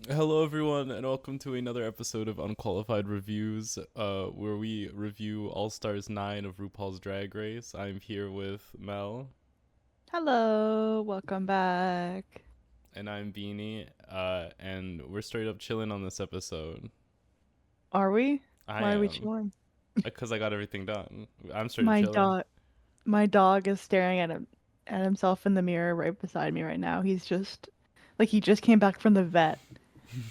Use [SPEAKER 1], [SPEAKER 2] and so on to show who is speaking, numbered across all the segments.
[SPEAKER 1] Hello, everyone, and welcome to another episode of Unqualified Reviews, where we review All Stars 9 of RuPaul's Drag Race. I'm here with Mel,
[SPEAKER 2] Hello, welcome back.
[SPEAKER 1] and I'm Beanie, and we're straight up chilling on this episode.
[SPEAKER 2] Are we?
[SPEAKER 1] I
[SPEAKER 2] Why are we
[SPEAKER 1] am,
[SPEAKER 2] chilling?
[SPEAKER 1] because I got everything done. I'm straight up
[SPEAKER 2] My
[SPEAKER 1] chilling.
[SPEAKER 2] dog, my dog is staring at himself in the mirror right beside me right now. He's just like he just came back from the vet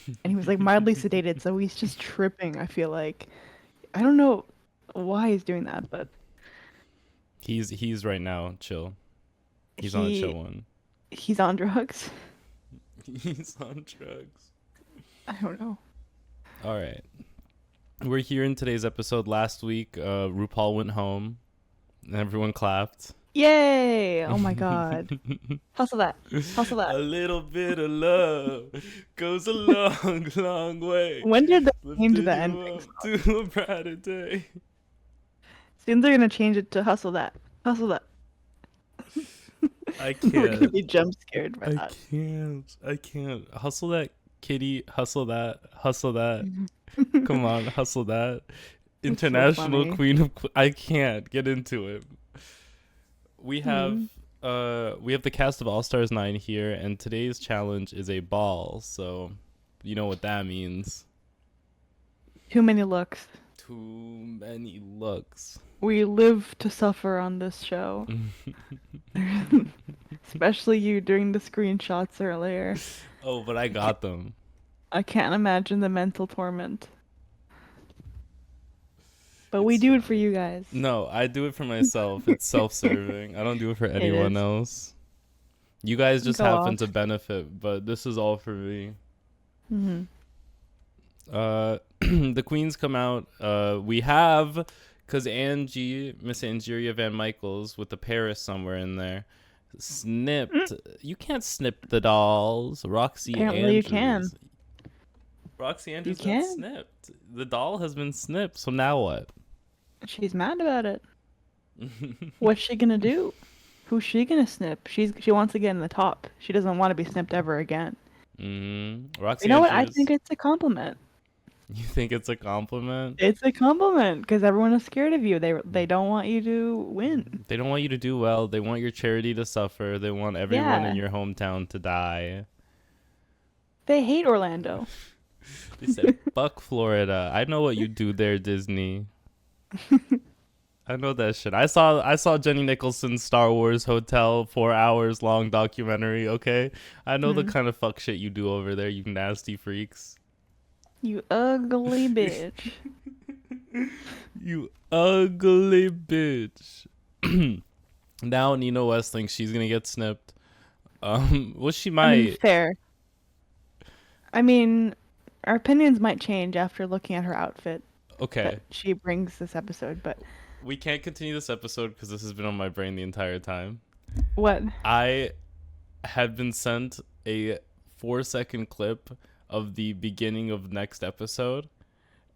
[SPEAKER 2] and he was like mildly sedated, so he's just tripping, I feel like. I don't know why he's doing that, but
[SPEAKER 1] He's right now chill. He's on a chill
[SPEAKER 2] he
[SPEAKER 1] one.
[SPEAKER 2] he's on drugs.
[SPEAKER 1] He's on drugs.
[SPEAKER 2] I don't know.
[SPEAKER 1] All right, we're here in today's episode. Last week, RuPaul went home, and everyone clapped.
[SPEAKER 2] Yay! Oh my God. Hustle that. Hustle that.
[SPEAKER 1] A little bit of love goes a long, long way.
[SPEAKER 2] When did they change
[SPEAKER 1] Lifting
[SPEAKER 2] the
[SPEAKER 1] you
[SPEAKER 2] ending?
[SPEAKER 1] up to a brighter day.
[SPEAKER 2] Soon they're gonna change it to hustle that. Hustle that.
[SPEAKER 1] I
[SPEAKER 2] We're gonna
[SPEAKER 1] can't.
[SPEAKER 2] be jump scared by
[SPEAKER 1] I
[SPEAKER 2] that.
[SPEAKER 1] can't. I can't. Hustle that, kitty. Hustle that. Hustle that. Come on, hustle that.
[SPEAKER 2] It's so
[SPEAKER 1] International
[SPEAKER 2] funny.
[SPEAKER 1] queen of. I can't get into it. We have.
[SPEAKER 2] Hmm.
[SPEAKER 1] We have the cast of All Stars 9 here, and today's challenge is a ball. So, you know what that means.
[SPEAKER 2] Too many looks.
[SPEAKER 1] Too many looks.
[SPEAKER 2] We live to suffer on this show. Especially you during the screenshots earlier.
[SPEAKER 1] Oh, but I
[SPEAKER 2] I can't,
[SPEAKER 1] got them.
[SPEAKER 2] I can't imagine the mental torment. But we
[SPEAKER 1] It's
[SPEAKER 2] do it for you guys.
[SPEAKER 1] no, I do it for myself. It's self-serving. I don't do it for
[SPEAKER 2] It
[SPEAKER 1] anyone
[SPEAKER 2] is.
[SPEAKER 1] else. You guys just
[SPEAKER 2] Go
[SPEAKER 1] happen
[SPEAKER 2] off.
[SPEAKER 1] to benefit, but this is all for me.
[SPEAKER 2] Hmm.
[SPEAKER 1] The queens come out. We have because Miss Angeria Van Michaels with the Paris somewhere in there, snipped. You can't snip the dolls. Roxy
[SPEAKER 2] Apparently you can.
[SPEAKER 1] Andrews. Roxy
[SPEAKER 2] You
[SPEAKER 1] Andrews got
[SPEAKER 2] can.
[SPEAKER 1] snipped. The doll has been snipped. So now what?
[SPEAKER 2] She's mad about it. What's she gonna do? Who's she gonna snip? She wants to get in the top. She doesn't want to be snipped ever again.
[SPEAKER 1] Roxy
[SPEAKER 2] You know what? I
[SPEAKER 1] Andrews.
[SPEAKER 2] think it's a compliment.
[SPEAKER 1] You think it's a compliment?
[SPEAKER 2] It's a compliment because everyone is scared of you. They don't want you to win.
[SPEAKER 1] They don't want you to do well. They want your charity to suffer. They want everyone in
[SPEAKER 2] Yeah,
[SPEAKER 1] your hometown to die.
[SPEAKER 2] they hate Orlando.
[SPEAKER 1] They said, "Fuck Florida." I know what you do there, Disney. I know that shit. I saw Jenny Nicholson's Star Wars Hotel 4 hours long documentary. Okay, I know the
[SPEAKER 2] Hmm.
[SPEAKER 1] kind of fuck shit you do over there, you nasty freaks.
[SPEAKER 2] You ugly bitch.
[SPEAKER 1] You ugly bitch. Now Nina West thinks she's gonna get snipped. Well, she
[SPEAKER 2] I mean,
[SPEAKER 1] might.
[SPEAKER 2] fair. I mean, our opinions might change after looking at her outfit that
[SPEAKER 1] Okay,
[SPEAKER 2] she brings this episode, but
[SPEAKER 1] we can't continue this episode because this has been on my brain the entire time.
[SPEAKER 2] what?
[SPEAKER 1] I had been sent a 4 second clip of the beginning of next episode,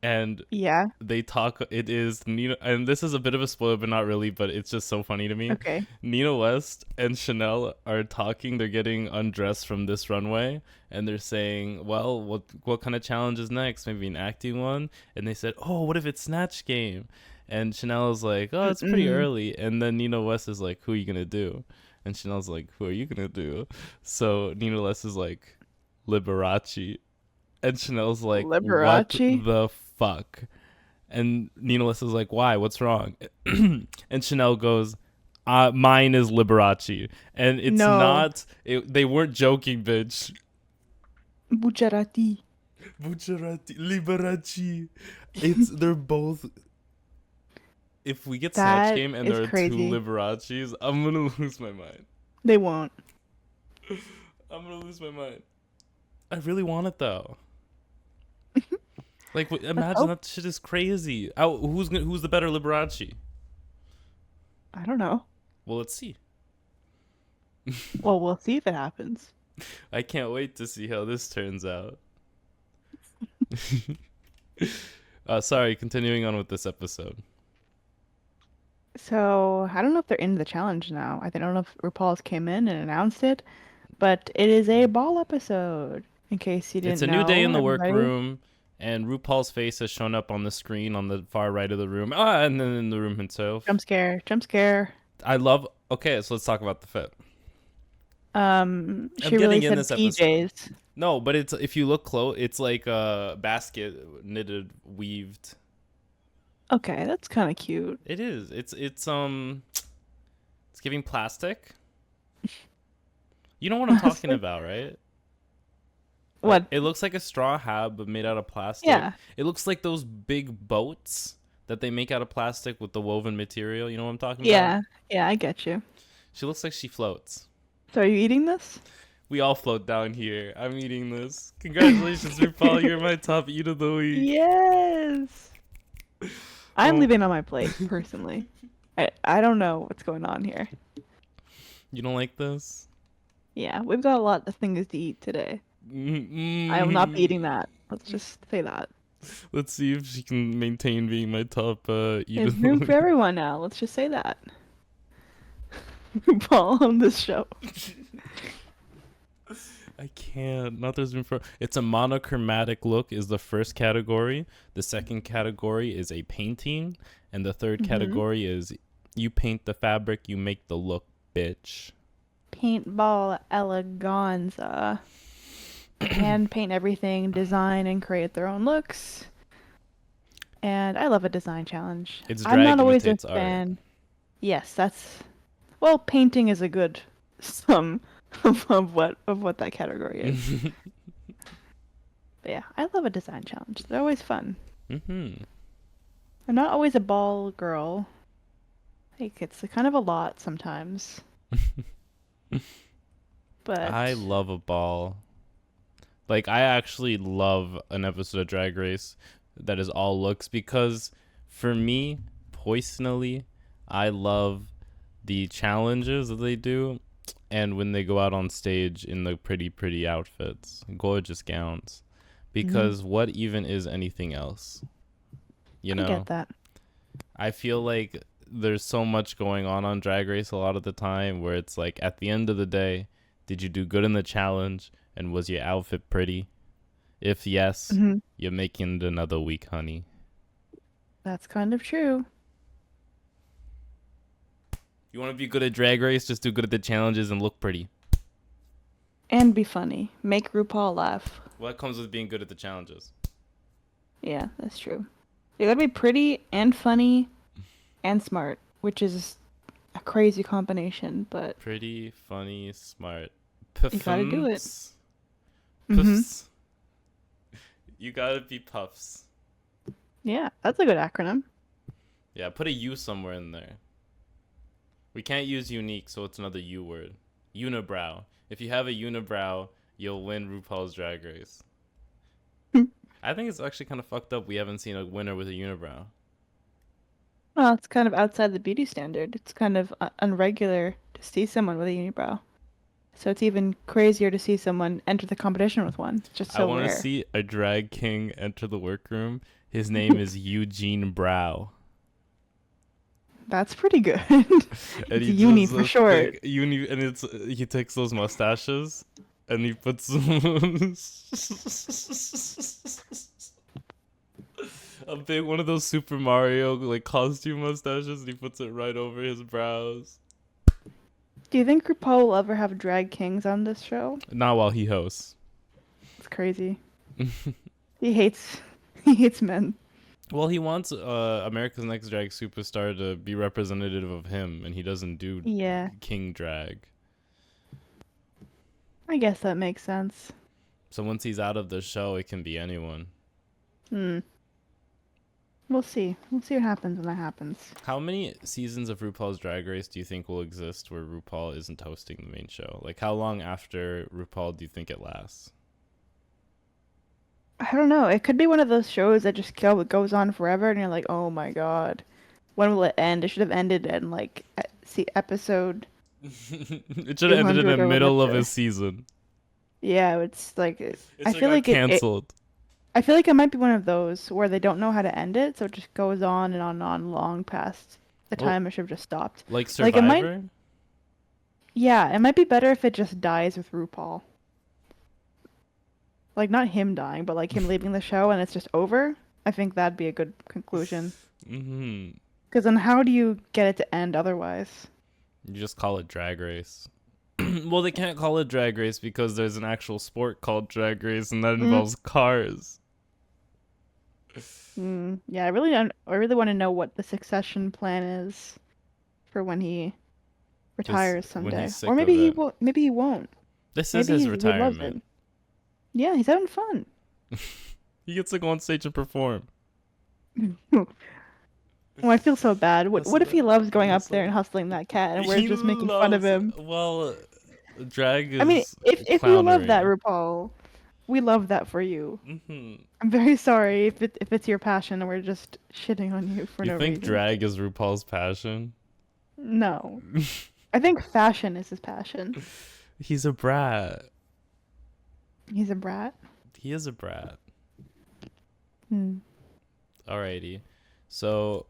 [SPEAKER 1] and
[SPEAKER 2] Yeah,
[SPEAKER 1] they talk. It is Nina, and this is a bit of a spoiler, but not really. But it's just so funny to me.
[SPEAKER 2] okay.
[SPEAKER 1] Nina West and Chanel are talking. They're getting undressed from this runway, and they're saying, "Well, what kind of challenge is next? Maybe an acting one." And they said, "Oh, what if it's Snatch Game?" And Chanel is like, "Oh, it's pretty
[SPEAKER 2] Mm-mm.
[SPEAKER 1] early." And then Nina West is like, "Who are you gonna do?" And Chanel's like, "Who are you gonna do?" So Nina West is like, "Liberace," and Chanel's like, "What
[SPEAKER 2] Liberace?
[SPEAKER 1] the fuck?" And Nina West is like, "Why? What's wrong?" And Chanel goes, "Mine is Liberace," and it's
[SPEAKER 2] No.
[SPEAKER 1] not. They weren't joking, bitch.
[SPEAKER 2] Bucciarati.
[SPEAKER 1] Bucciarati, Liberace. They're both. If we get Snatch
[SPEAKER 2] That
[SPEAKER 1] Game and
[SPEAKER 2] is
[SPEAKER 1] there are two
[SPEAKER 2] crazy.
[SPEAKER 1] Liberaces, I'm gonna lose my mind.
[SPEAKER 2] They won't.
[SPEAKER 1] I'm gonna lose my mind. I really want it though. Like,
[SPEAKER 2] Let's
[SPEAKER 1] imagine
[SPEAKER 2] hope.
[SPEAKER 1] that shit is crazy. Who's the better Liberace?
[SPEAKER 2] I don't know.
[SPEAKER 1] Well, let's see.
[SPEAKER 2] Well, we'll see if it happens.
[SPEAKER 1] I can't wait to see how this turns out. Sorry, continuing on with this episode.
[SPEAKER 2] So, I don't know if they're in the challenge now. I don't know if RuPaul's came in and announced it, but it is a ball episode. in case you
[SPEAKER 1] It's
[SPEAKER 2] didn't
[SPEAKER 1] a new day
[SPEAKER 2] know,
[SPEAKER 1] in the
[SPEAKER 2] everybody.
[SPEAKER 1] workroom, and RuPaul's face has shown up on the screen on the far right of the room. Ah, and then in the room himself.
[SPEAKER 2] Jump scare, jump scare.
[SPEAKER 1] I love. Okay, so let's talk about the fit. I'm
[SPEAKER 2] She really
[SPEAKER 1] getting in
[SPEAKER 2] said
[SPEAKER 1] this episode.
[SPEAKER 2] PJs.
[SPEAKER 1] No, but it's if you look close, it's like a basket knitted, weaved.
[SPEAKER 2] Okay, that's kind of cute.
[SPEAKER 1] It is. It's giving plastic. You know what I'm talking
[SPEAKER 2] Plastic.
[SPEAKER 1] about, right? Like
[SPEAKER 2] What?
[SPEAKER 1] it looks like a straw hat but made out of plastic.
[SPEAKER 2] Yeah,
[SPEAKER 1] It looks like those big boats that they make out of plastic with the woven material. You know what I'm talking about?
[SPEAKER 2] yeah, yeah. I get you.
[SPEAKER 1] She looks like she floats.
[SPEAKER 2] So are you eating this?
[SPEAKER 1] We all float down here. I'm eating this. Congratulations, RuPaul. You're my top eat of the week.
[SPEAKER 2] Yes. I'm
[SPEAKER 1] Oh,
[SPEAKER 2] leaving it on my plate personally. I don't know what's going on here.
[SPEAKER 1] you don't like this?
[SPEAKER 2] Yeah, we've got a lot of things to eat today. I will not be eating
[SPEAKER 1] Mm-mm.
[SPEAKER 2] that. Let's just say that.
[SPEAKER 1] Let's see if she can maintain being my top eat
[SPEAKER 2] There's
[SPEAKER 1] of the
[SPEAKER 2] room for
[SPEAKER 1] week.
[SPEAKER 2] everyone now. Let's just say that. Paul on this show.
[SPEAKER 1] I can't. Not there's room for. It's a monochromatic look is the first category. The second category is a painting, and the third
[SPEAKER 2] Hmm.
[SPEAKER 1] category is you paint the fabric, you make the look, bitch.
[SPEAKER 2] Paintball eleganza. They hand paint everything, design and create their own looks. And I love a design challenge.
[SPEAKER 1] It's
[SPEAKER 2] I'm
[SPEAKER 1] drag
[SPEAKER 2] not always a
[SPEAKER 1] imitates art.
[SPEAKER 2] fan. Yes, that's well, painting is a good sum of what that category is. But yeah, I love a design challenge. They're always fun.
[SPEAKER 1] Mm-hmm.
[SPEAKER 2] I'm not always a ball girl. Like it's kind of a lot sometimes.
[SPEAKER 1] I
[SPEAKER 2] But
[SPEAKER 1] love a ball. Like I actually love an episode of Drag Race that is all looks because for me, personally, I love the challenges that they do and when they go out on stage in the pretty outfits, gorgeous gowns.
[SPEAKER 2] mhm,
[SPEAKER 1] Because what even is anything else? You
[SPEAKER 2] I get
[SPEAKER 1] know,
[SPEAKER 2] that.
[SPEAKER 1] I feel like there's so much going on Drag Race a lot of the time where it's like at the end of the day, did you do good in the challenge and was your outfit pretty? If yes,
[SPEAKER 2] Hmm.
[SPEAKER 1] you're making it another week, honey.
[SPEAKER 2] That's kind of true.
[SPEAKER 1] You want to be good at Drag Race, just do good at the challenges and look pretty.
[SPEAKER 2] And be funny. Make RuPaul laugh.
[SPEAKER 1] What comes with being good at the challenges?
[SPEAKER 2] Yeah, that's true. You gotta be pretty and funny and smart, which is a crazy combination, but
[SPEAKER 1] Pretty, funny, smart.
[SPEAKER 2] you gotta do it.
[SPEAKER 1] Puffs.
[SPEAKER 2] Hmm.
[SPEAKER 1] Puffs. You gotta be puffs.
[SPEAKER 2] Yeah, that's a good acronym.
[SPEAKER 1] Yeah, put a U somewhere in there. We can't use unique, so it's another U word. Unibrow. If you have a unibrow, you'll win RuPaul's Drag Race. I think it's actually kind of fucked up we haven't seen a winner with a unibrow.
[SPEAKER 2] Well, it's kind of outside the beauty standard. It's kind of unregular to see someone with a unibrow. So it's even crazier to see someone enter the competition with one. It's just
[SPEAKER 1] I
[SPEAKER 2] so
[SPEAKER 1] want to
[SPEAKER 2] rare.
[SPEAKER 1] see a drag king enter the workroom. His name is Eugene Brow.
[SPEAKER 2] That's pretty good.
[SPEAKER 1] And
[SPEAKER 2] It's
[SPEAKER 1] he
[SPEAKER 2] uni
[SPEAKER 1] does
[SPEAKER 2] for
[SPEAKER 1] a
[SPEAKER 2] short.
[SPEAKER 1] thing, uni, and it's he takes those mustaches and he puts a big one of those Super Mario like costume mustaches, and he puts it right over his brows.
[SPEAKER 2] Do you think RuPaul will ever have drag kings on this show?
[SPEAKER 1] Not while he hosts.
[SPEAKER 2] It's crazy. He hates he hates men.
[SPEAKER 1] Well, he wants America's Next Drag Superstar to be representative of him, and he doesn't do
[SPEAKER 2] Yeah,
[SPEAKER 1] king drag.
[SPEAKER 2] I guess that makes sense.
[SPEAKER 1] So once he's out of the show, it can be anyone.
[SPEAKER 2] Hmm. We'll see. We'll see what happens when that happens.
[SPEAKER 1] How many seasons of RuPaul's Drag Race do you think will exist where RuPaul isn't hosting the main show? Like, how long after RuPaul do you think it lasts?
[SPEAKER 2] I don't know. It could be one of those shows that just goes on forever, and you're like, oh my god, when will it end? It should have ended in like see episode
[SPEAKER 1] It should have ended in the
[SPEAKER 2] 200 or
[SPEAKER 1] middle of
[SPEAKER 2] whatever.
[SPEAKER 1] his season.
[SPEAKER 2] Yeah, it's like
[SPEAKER 1] It
[SPEAKER 2] I
[SPEAKER 1] should have
[SPEAKER 2] feel
[SPEAKER 1] got
[SPEAKER 2] like it.
[SPEAKER 1] canceled.
[SPEAKER 2] I feel like it might be one of those where they don't know how to end it, so it just goes on and on and on long past the
[SPEAKER 1] Oh,
[SPEAKER 2] time it should have just stopped.
[SPEAKER 1] like
[SPEAKER 2] Like it might,
[SPEAKER 1] Survivor?
[SPEAKER 2] yeah, it might be better if it just dies with RuPaul. Like not him dying, but like him leaving the show and it's just over. I think that'd be a good conclusion.
[SPEAKER 1] Hmm.
[SPEAKER 2] Because then how do you get it to end otherwise?
[SPEAKER 1] You just call it Drag Race. Well, they can't call it Drag Race because there's an actual sport called Drag Race, and that
[SPEAKER 2] Mm.
[SPEAKER 1] involves cars.
[SPEAKER 2] Yeah, I really don't. I really want to know what the succession plan is for when he
[SPEAKER 1] Just
[SPEAKER 2] retires
[SPEAKER 1] when
[SPEAKER 2] someday,
[SPEAKER 1] he's
[SPEAKER 2] or
[SPEAKER 1] sick of it.
[SPEAKER 2] Maybe he won't.
[SPEAKER 1] This is
[SPEAKER 2] Maybe
[SPEAKER 1] his
[SPEAKER 2] he loves
[SPEAKER 1] retirement.
[SPEAKER 2] it. Yeah, he's having fun.
[SPEAKER 1] He gets to go on stage and perform.
[SPEAKER 2] Oh, I feel so bad. What if he loves going up
[SPEAKER 1] That's
[SPEAKER 2] there
[SPEAKER 1] like,
[SPEAKER 2] and hustling that cat, and we're
[SPEAKER 1] he
[SPEAKER 2] just making fun of
[SPEAKER 1] loves.
[SPEAKER 2] him?
[SPEAKER 1] Well, drag
[SPEAKER 2] I mean,
[SPEAKER 1] is
[SPEAKER 2] if you love that,
[SPEAKER 1] clownery.
[SPEAKER 2] RuPaul, we love that for you.
[SPEAKER 1] Hmm.
[SPEAKER 2] I'm very sorry if it's your passion and we're just shitting on you for
[SPEAKER 1] You
[SPEAKER 2] no
[SPEAKER 1] think
[SPEAKER 2] reason.
[SPEAKER 1] drag is RuPaul's passion?
[SPEAKER 2] No, I think fashion is his passion.
[SPEAKER 1] He's a brat.
[SPEAKER 2] He's a brat.
[SPEAKER 1] He is a brat.
[SPEAKER 2] Hmm.
[SPEAKER 1] Alrighty. So,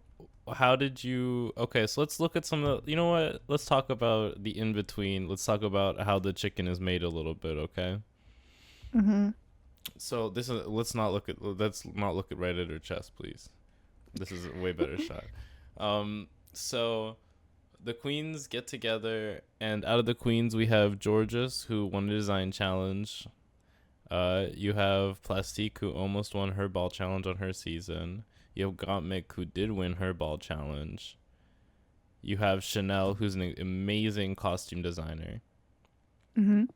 [SPEAKER 1] how did you? Okay, so let's look at some of the. You know what? Let's talk about the in between. Let's talk about how the chicken is made a little bit. Okay.
[SPEAKER 2] Mhm.
[SPEAKER 1] So this is. Let's not look at. Let's not look at right at her chest, please. This is a way better shot. So the queens get together, and out of the queens we have Jorgeous, who won the design challenge. You have Plastique, who almost won her ball challenge on her season. You have Gottmik, who did win her ball challenge. You have Chanel, who's an amazing costume designer.
[SPEAKER 2] Mhm.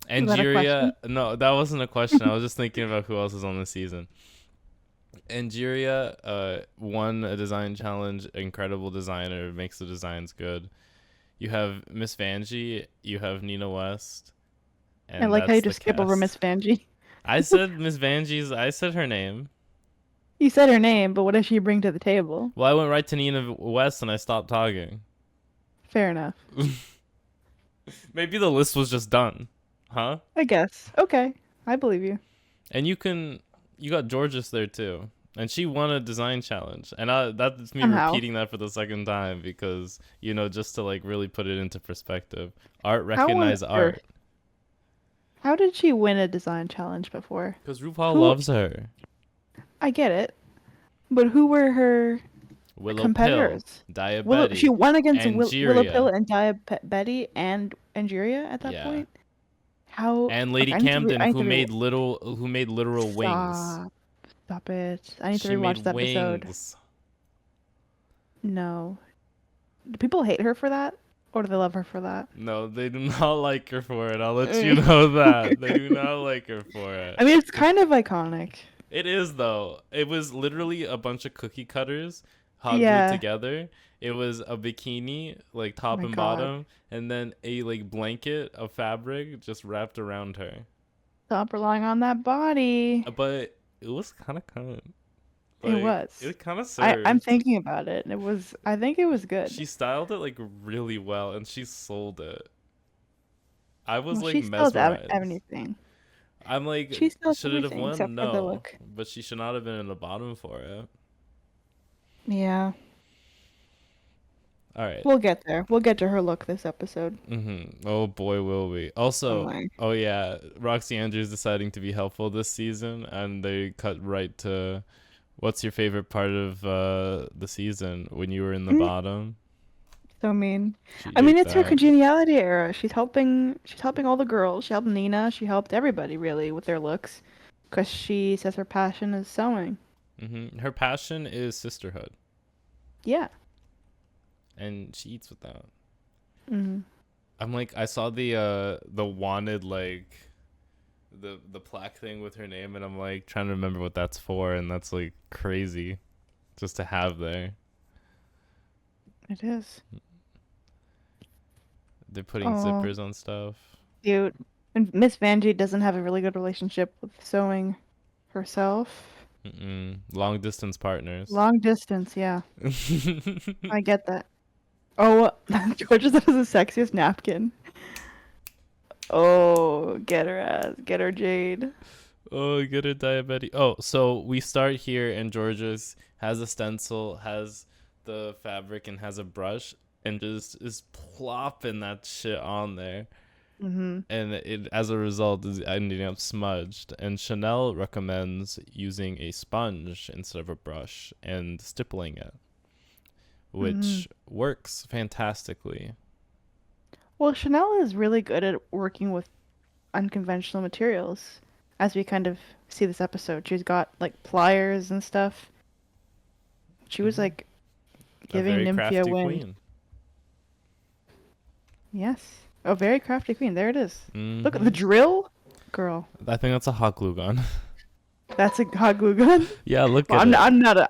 [SPEAKER 2] Was that a
[SPEAKER 1] Angeria,
[SPEAKER 2] question?
[SPEAKER 1] no, that wasn't a question. I was just thinking about who else is on the season. Angeria won a design challenge. Incredible designer, makes the designs good. You have Miss Vanjie, you have Nina West,
[SPEAKER 2] I
[SPEAKER 1] and
[SPEAKER 2] like how
[SPEAKER 1] that's
[SPEAKER 2] you
[SPEAKER 1] the
[SPEAKER 2] just skip over Miss
[SPEAKER 1] cast.
[SPEAKER 2] Vanjie.
[SPEAKER 1] I said Miss Vanjie's. I said her name.
[SPEAKER 2] You said her name, but what does she bring to the table?
[SPEAKER 1] Well, I went right to Nina West and I stopped talking.
[SPEAKER 2] Fair enough.
[SPEAKER 1] Maybe the list was just done, huh?
[SPEAKER 2] I guess. Okay, I believe you.
[SPEAKER 1] And you got Georges there too, and she won a design challenge, and that's me
[SPEAKER 2] Somehow.
[SPEAKER 1] repeating that for the second time because just to like really put it into perspective. Art
[SPEAKER 2] How on
[SPEAKER 1] recognize
[SPEAKER 2] earth?
[SPEAKER 1] art
[SPEAKER 2] How did she win a design challenge before?
[SPEAKER 1] because RuPaul
[SPEAKER 2] Who?
[SPEAKER 1] loves her.
[SPEAKER 2] I get it, but who were her
[SPEAKER 1] Willow Pill,
[SPEAKER 2] competitors? She
[SPEAKER 1] Diabetti,
[SPEAKER 2] won against Willow Pill
[SPEAKER 1] Angeria,
[SPEAKER 2] and Betty and Angeria at that
[SPEAKER 1] yeah,
[SPEAKER 2] point. How?
[SPEAKER 1] and
[SPEAKER 2] Okay,
[SPEAKER 1] Lady Camden,
[SPEAKER 2] I need
[SPEAKER 1] who
[SPEAKER 2] to
[SPEAKER 1] made literal wings.
[SPEAKER 2] stop. Stop it. I need to
[SPEAKER 1] She
[SPEAKER 2] rewatch
[SPEAKER 1] made
[SPEAKER 2] that episode.
[SPEAKER 1] wings.
[SPEAKER 2] No. Do people hate her for that? Or do they love her for that?
[SPEAKER 1] No, they do not like her for it. I'll let you know that. They do not like her for it.
[SPEAKER 2] I mean, it's kind of iconic.
[SPEAKER 1] It is, though. It was literally a bunch of cookie cutters hot glued
[SPEAKER 2] Yeah.
[SPEAKER 1] together. It was a bikini, like
[SPEAKER 2] Oh
[SPEAKER 1] top
[SPEAKER 2] my
[SPEAKER 1] and
[SPEAKER 2] God.
[SPEAKER 1] bottom, and then a like blanket of fabric just wrapped around her.
[SPEAKER 2] Stop relying on that body.
[SPEAKER 1] But it was kind of cunt.
[SPEAKER 2] It
[SPEAKER 1] Like,
[SPEAKER 2] was.
[SPEAKER 1] it kind of
[SPEAKER 2] I'm
[SPEAKER 1] served.
[SPEAKER 2] thinking about it. I think it was good.
[SPEAKER 1] She styled it like really well, and she sold it. I was
[SPEAKER 2] Well,
[SPEAKER 1] like
[SPEAKER 2] she sells
[SPEAKER 1] mesmerized.
[SPEAKER 2] everything.
[SPEAKER 1] I'm like,
[SPEAKER 2] She sells
[SPEAKER 1] should it have
[SPEAKER 2] everything
[SPEAKER 1] won?
[SPEAKER 2] except for the
[SPEAKER 1] No,
[SPEAKER 2] look.
[SPEAKER 1] but she should not have been in the bottom for it.
[SPEAKER 2] Yeah.
[SPEAKER 1] All right.
[SPEAKER 2] We'll get there. We'll get to her look this episode.
[SPEAKER 1] Oh boy, will we!
[SPEAKER 2] Oh
[SPEAKER 1] Also,
[SPEAKER 2] my.
[SPEAKER 1] oh yeah, Roxy Andrews deciding to be helpful this season, and they cut right to, what's your favorite part of the season when you were in the
[SPEAKER 2] Mm,
[SPEAKER 1] bottom?
[SPEAKER 2] So mean.
[SPEAKER 1] She
[SPEAKER 2] I mean,
[SPEAKER 1] ate
[SPEAKER 2] it's her
[SPEAKER 1] that.
[SPEAKER 2] congeniality era. She's helping all the girls. She helped Nina. She helped everybody really with their looks, because she says her passion is sewing.
[SPEAKER 1] Her passion is sisterhood,
[SPEAKER 2] Yeah.
[SPEAKER 1] and she eats with that.
[SPEAKER 2] Hmm.
[SPEAKER 1] I'm like, I saw the wanted like the plaque thing with her name, and I'm like trying to remember what that's for, and that's like crazy, just to have there.
[SPEAKER 2] It is.
[SPEAKER 1] They're putting
[SPEAKER 2] Oh,
[SPEAKER 1] zippers on stuff.
[SPEAKER 2] cute. And Miss Vanjie doesn't have a really good relationship with sewing herself.
[SPEAKER 1] Long distance partners.
[SPEAKER 2] Long distance, yeah. I get that. Oh, George has the sexiest napkin. Oh, get her ass. Get her Jade.
[SPEAKER 1] Oh, get a diabetic. Oh, so we start here, and Georges has a stencil, has the fabric, and has a brush, and just is plopping that shit on there.
[SPEAKER 2] Mm-hmm.
[SPEAKER 1] And it, as a result, is ending up smudged. And Chanel recommends using a sponge instead of a brush and stippling it,
[SPEAKER 2] Mm-hmm.
[SPEAKER 1] which works fantastically.
[SPEAKER 2] Well, Chanel is really good at working with unconventional materials, as we kind of see this episode. She's got like pliers and stuff. She was
[SPEAKER 1] Hmm.
[SPEAKER 2] like
[SPEAKER 1] A
[SPEAKER 2] giving
[SPEAKER 1] very
[SPEAKER 2] Nymphia
[SPEAKER 1] crafty
[SPEAKER 2] wind.
[SPEAKER 1] queen.
[SPEAKER 2] Yes. A very crafty queen. There it is. Look at the
[SPEAKER 1] Hmm.
[SPEAKER 2] drill, girl.
[SPEAKER 1] I think that's a hot glue gun.
[SPEAKER 2] That's a hot glue gun.
[SPEAKER 1] Yeah, look
[SPEAKER 2] Well,
[SPEAKER 1] at it.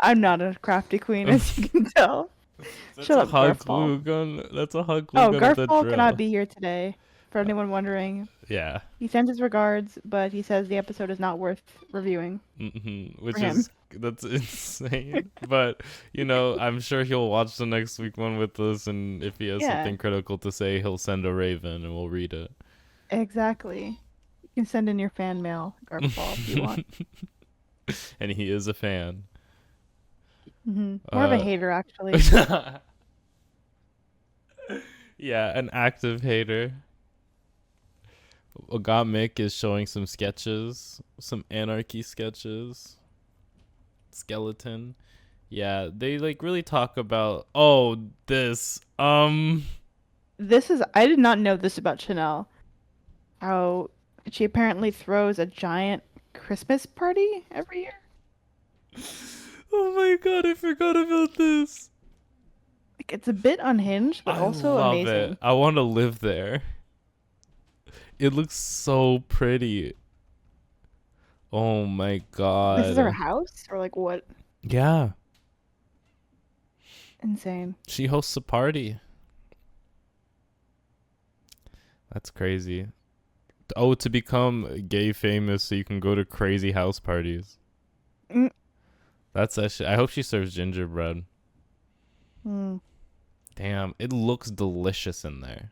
[SPEAKER 2] I'm not a crafty queen, as you can tell.
[SPEAKER 1] That's
[SPEAKER 2] Shut
[SPEAKER 1] a
[SPEAKER 2] up,
[SPEAKER 1] hot
[SPEAKER 2] Garf-Paul.
[SPEAKER 1] glue gun. That's a hot glue
[SPEAKER 2] Oh,
[SPEAKER 1] gun with a
[SPEAKER 2] Garf-Paul cannot
[SPEAKER 1] drill.
[SPEAKER 2] be here today. For anyone wondering,
[SPEAKER 1] Yeah.
[SPEAKER 2] he sends his regards, but he says the episode is not worth reviewing
[SPEAKER 1] Which
[SPEAKER 2] for him.
[SPEAKER 1] is that's insane. But I'm sure he'll watch the next week one with us, and if he has
[SPEAKER 2] Yeah,
[SPEAKER 1] something critical to say, he'll send a raven, and we'll read it.
[SPEAKER 2] exactly. You can send in your fan mail, Garf-Paul, if you want.
[SPEAKER 1] And he is a fan.
[SPEAKER 2] More of a
[SPEAKER 1] Uh,
[SPEAKER 2] hater, actually.
[SPEAKER 1] yeah, an active hater. Mick is showing some sketches, some anarchy sketches. Skeleton. Yeah, they like really talk about this.
[SPEAKER 2] I did not know this about Chanel. How she apparently throws a giant Christmas party every year.
[SPEAKER 1] Oh my god, I forgot about this.
[SPEAKER 2] Like, it's a bit unhinged, but
[SPEAKER 1] I
[SPEAKER 2] also
[SPEAKER 1] love
[SPEAKER 2] amazing.
[SPEAKER 1] it. I want to live there. It looks so pretty. Oh my
[SPEAKER 2] This is her
[SPEAKER 1] god.
[SPEAKER 2] house, or like what?
[SPEAKER 1] Yeah,
[SPEAKER 2] Insane.
[SPEAKER 1] she hosts a party. That's crazy. Oh, to become gay famous so you can go to crazy house parties.
[SPEAKER 2] Mm.
[SPEAKER 1] That's actually. I hope she serves gingerbread.
[SPEAKER 2] Mm,
[SPEAKER 1] Damn, it looks delicious in there.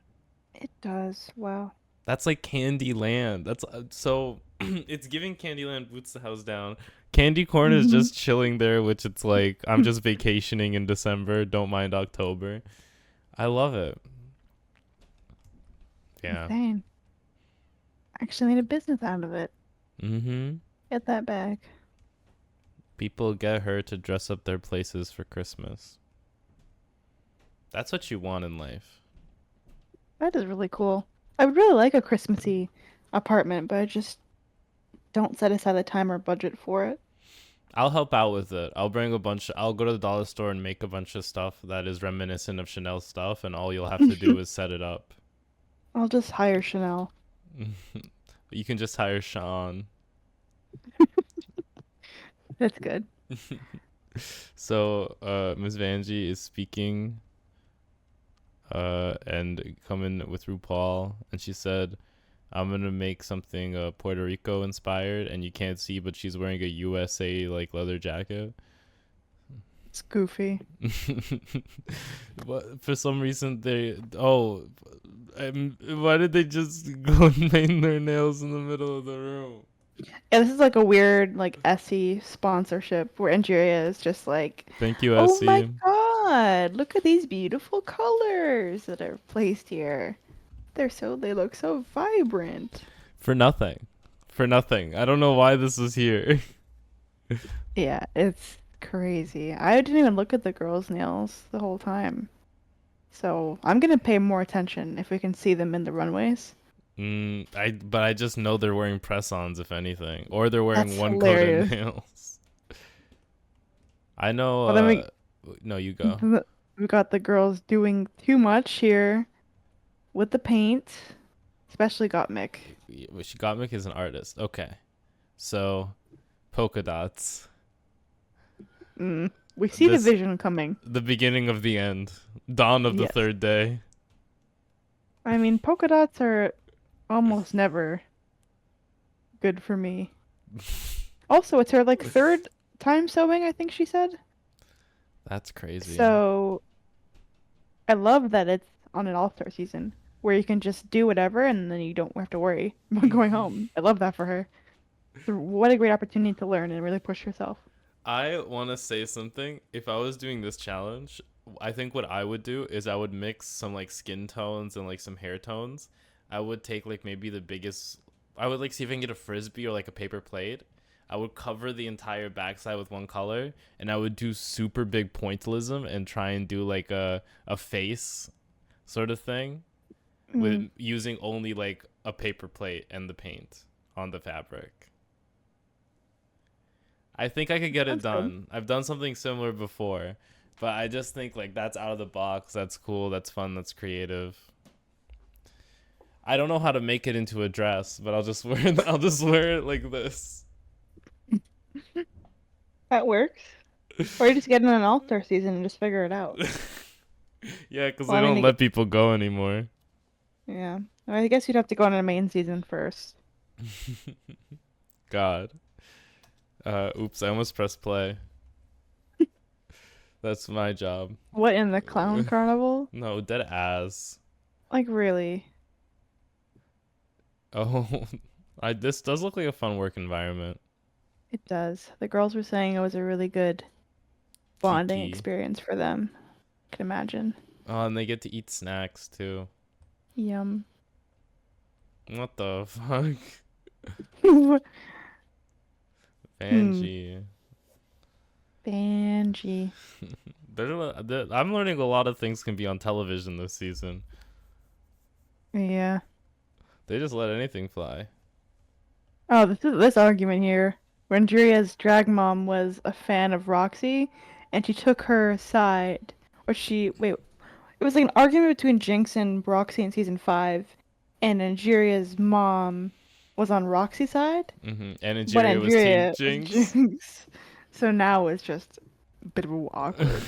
[SPEAKER 2] it does. Wow.
[SPEAKER 1] That's like Candyland. That's so. It's giving Candyland boots the house down. Candy corn is
[SPEAKER 2] Mhm.
[SPEAKER 1] just chilling there, which it's like I'm just vacationing in December. Don't mind October. I love it. Yeah.
[SPEAKER 2] Insane. Actually made a business out of it.
[SPEAKER 1] Mhm.
[SPEAKER 2] Get that back.
[SPEAKER 1] People get her to dress up their places for Christmas. That's what you want in life.
[SPEAKER 2] That is really cool. I would really like a Christmassy apartment, but I just don't set aside the time or budget for it.
[SPEAKER 1] I'll help out with it. I'll bring a bunch. I'll go to the dollar store and make a bunch of stuff that is reminiscent of Chanel stuff, and all you'll have to do is set it up.
[SPEAKER 2] I'll just hire Chanel.
[SPEAKER 1] You can just hire Sean.
[SPEAKER 2] That's good.
[SPEAKER 1] So, Ms. Vanjie is speaking, and coming with Rupaul, and she said, "I'm gonna make something Puerto Rico inspired," and you can't see, but she's wearing a USA like leather jacket.
[SPEAKER 2] It's goofy.
[SPEAKER 1] But for some reason why did they just go and paint their nails in the middle of the room?
[SPEAKER 2] Yeah, this is like a weird like Essie sponsorship where Angeria is just like,
[SPEAKER 1] Thank you,
[SPEAKER 2] oh my
[SPEAKER 1] Essie.
[SPEAKER 2] god, look at these beautiful colors that are placed here. They look so vibrant.
[SPEAKER 1] For nothing. For nothing. I don't know why this is here.
[SPEAKER 2] Yeah, it's crazy. I didn't even look at the girls' nails the whole time. So I'm gonna pay more attention if we can see them in the runways.
[SPEAKER 1] But I just know they're wearing press-ons, if anything, or they're wearing
[SPEAKER 2] That's
[SPEAKER 1] one-coated
[SPEAKER 2] hilarious.
[SPEAKER 1] nails. I know.
[SPEAKER 2] Well, then
[SPEAKER 1] No, you go.
[SPEAKER 2] we got the girls doing too much here with the paint, especially got Mick.
[SPEAKER 1] Gottmik is an artist. Okay, so polka dots.
[SPEAKER 2] We see the
[SPEAKER 1] This
[SPEAKER 2] vision coming.
[SPEAKER 1] the beginning of the end, dawn of the
[SPEAKER 2] Yes.
[SPEAKER 1] third day.
[SPEAKER 2] I mean, polka dots are almost never good for me. Also, it's her like third time sewing, I think she said.
[SPEAKER 1] That's crazy.
[SPEAKER 2] So I love that it's on an all-star season where you can just do whatever and then you don't have to worry about going home. I love that for her. So what a great opportunity to learn and really push yourself.
[SPEAKER 1] I want to say something. If I was doing this challenge, I think what I would do is I would mix some like skin tones and like some hair tones. I would take like maybe the biggest. I would like see if I can get a frisbee or like a paper plate. I would cover the entire backside with one color, and I would do super big pointillism and try and do like a face sort of thing
[SPEAKER 2] Mm,
[SPEAKER 1] with using only like a paper plate and the paint on the fabric. I think I could get it
[SPEAKER 2] that's good.
[SPEAKER 1] done. I've done something similar before, but I just think like that's out of the box. That's cool. That's fun. That's creative. I don't know how to make it into a dress, but I'll just wear it. I'll just wear it like this.
[SPEAKER 2] That works. Or you just get in an all-star season and just figure it out.
[SPEAKER 1] Yeah, because
[SPEAKER 2] Well,
[SPEAKER 1] they
[SPEAKER 2] I mean,
[SPEAKER 1] don't let people go anymore.
[SPEAKER 2] yeah. I guess you'd have to go on a main season first.
[SPEAKER 1] God. Oops, I almost pressed play. That's my job.
[SPEAKER 2] What, in the clown carnival?
[SPEAKER 1] No, dead ass.
[SPEAKER 2] Like, really?
[SPEAKER 1] Oh, this does look like a fun work environment.
[SPEAKER 2] It does. The girls were saying it was a really good bonding
[SPEAKER 1] Kiki.
[SPEAKER 2] experience for them. I can imagine.
[SPEAKER 1] Oh, and they get to eat snacks too.
[SPEAKER 2] Yum.
[SPEAKER 1] What the fuck?
[SPEAKER 2] Hmm.
[SPEAKER 1] Banshee.
[SPEAKER 2] Banshee.
[SPEAKER 1] I'm learning a lot of things can be on television this season.
[SPEAKER 2] Yeah.
[SPEAKER 1] They just let anything fly.
[SPEAKER 2] Oh, this argument here. When Juria's drag mom was a fan of Roxy, and she took her side, or she wait, it was like an argument between Jinx and Roxy in season 5, and Nigeria's mom was on Roxy's side,
[SPEAKER 1] And
[SPEAKER 2] but
[SPEAKER 1] Nigeria was Team
[SPEAKER 2] Nigeria was
[SPEAKER 1] Jinx.
[SPEAKER 2] Jinx. So now it's just a bit of awkward.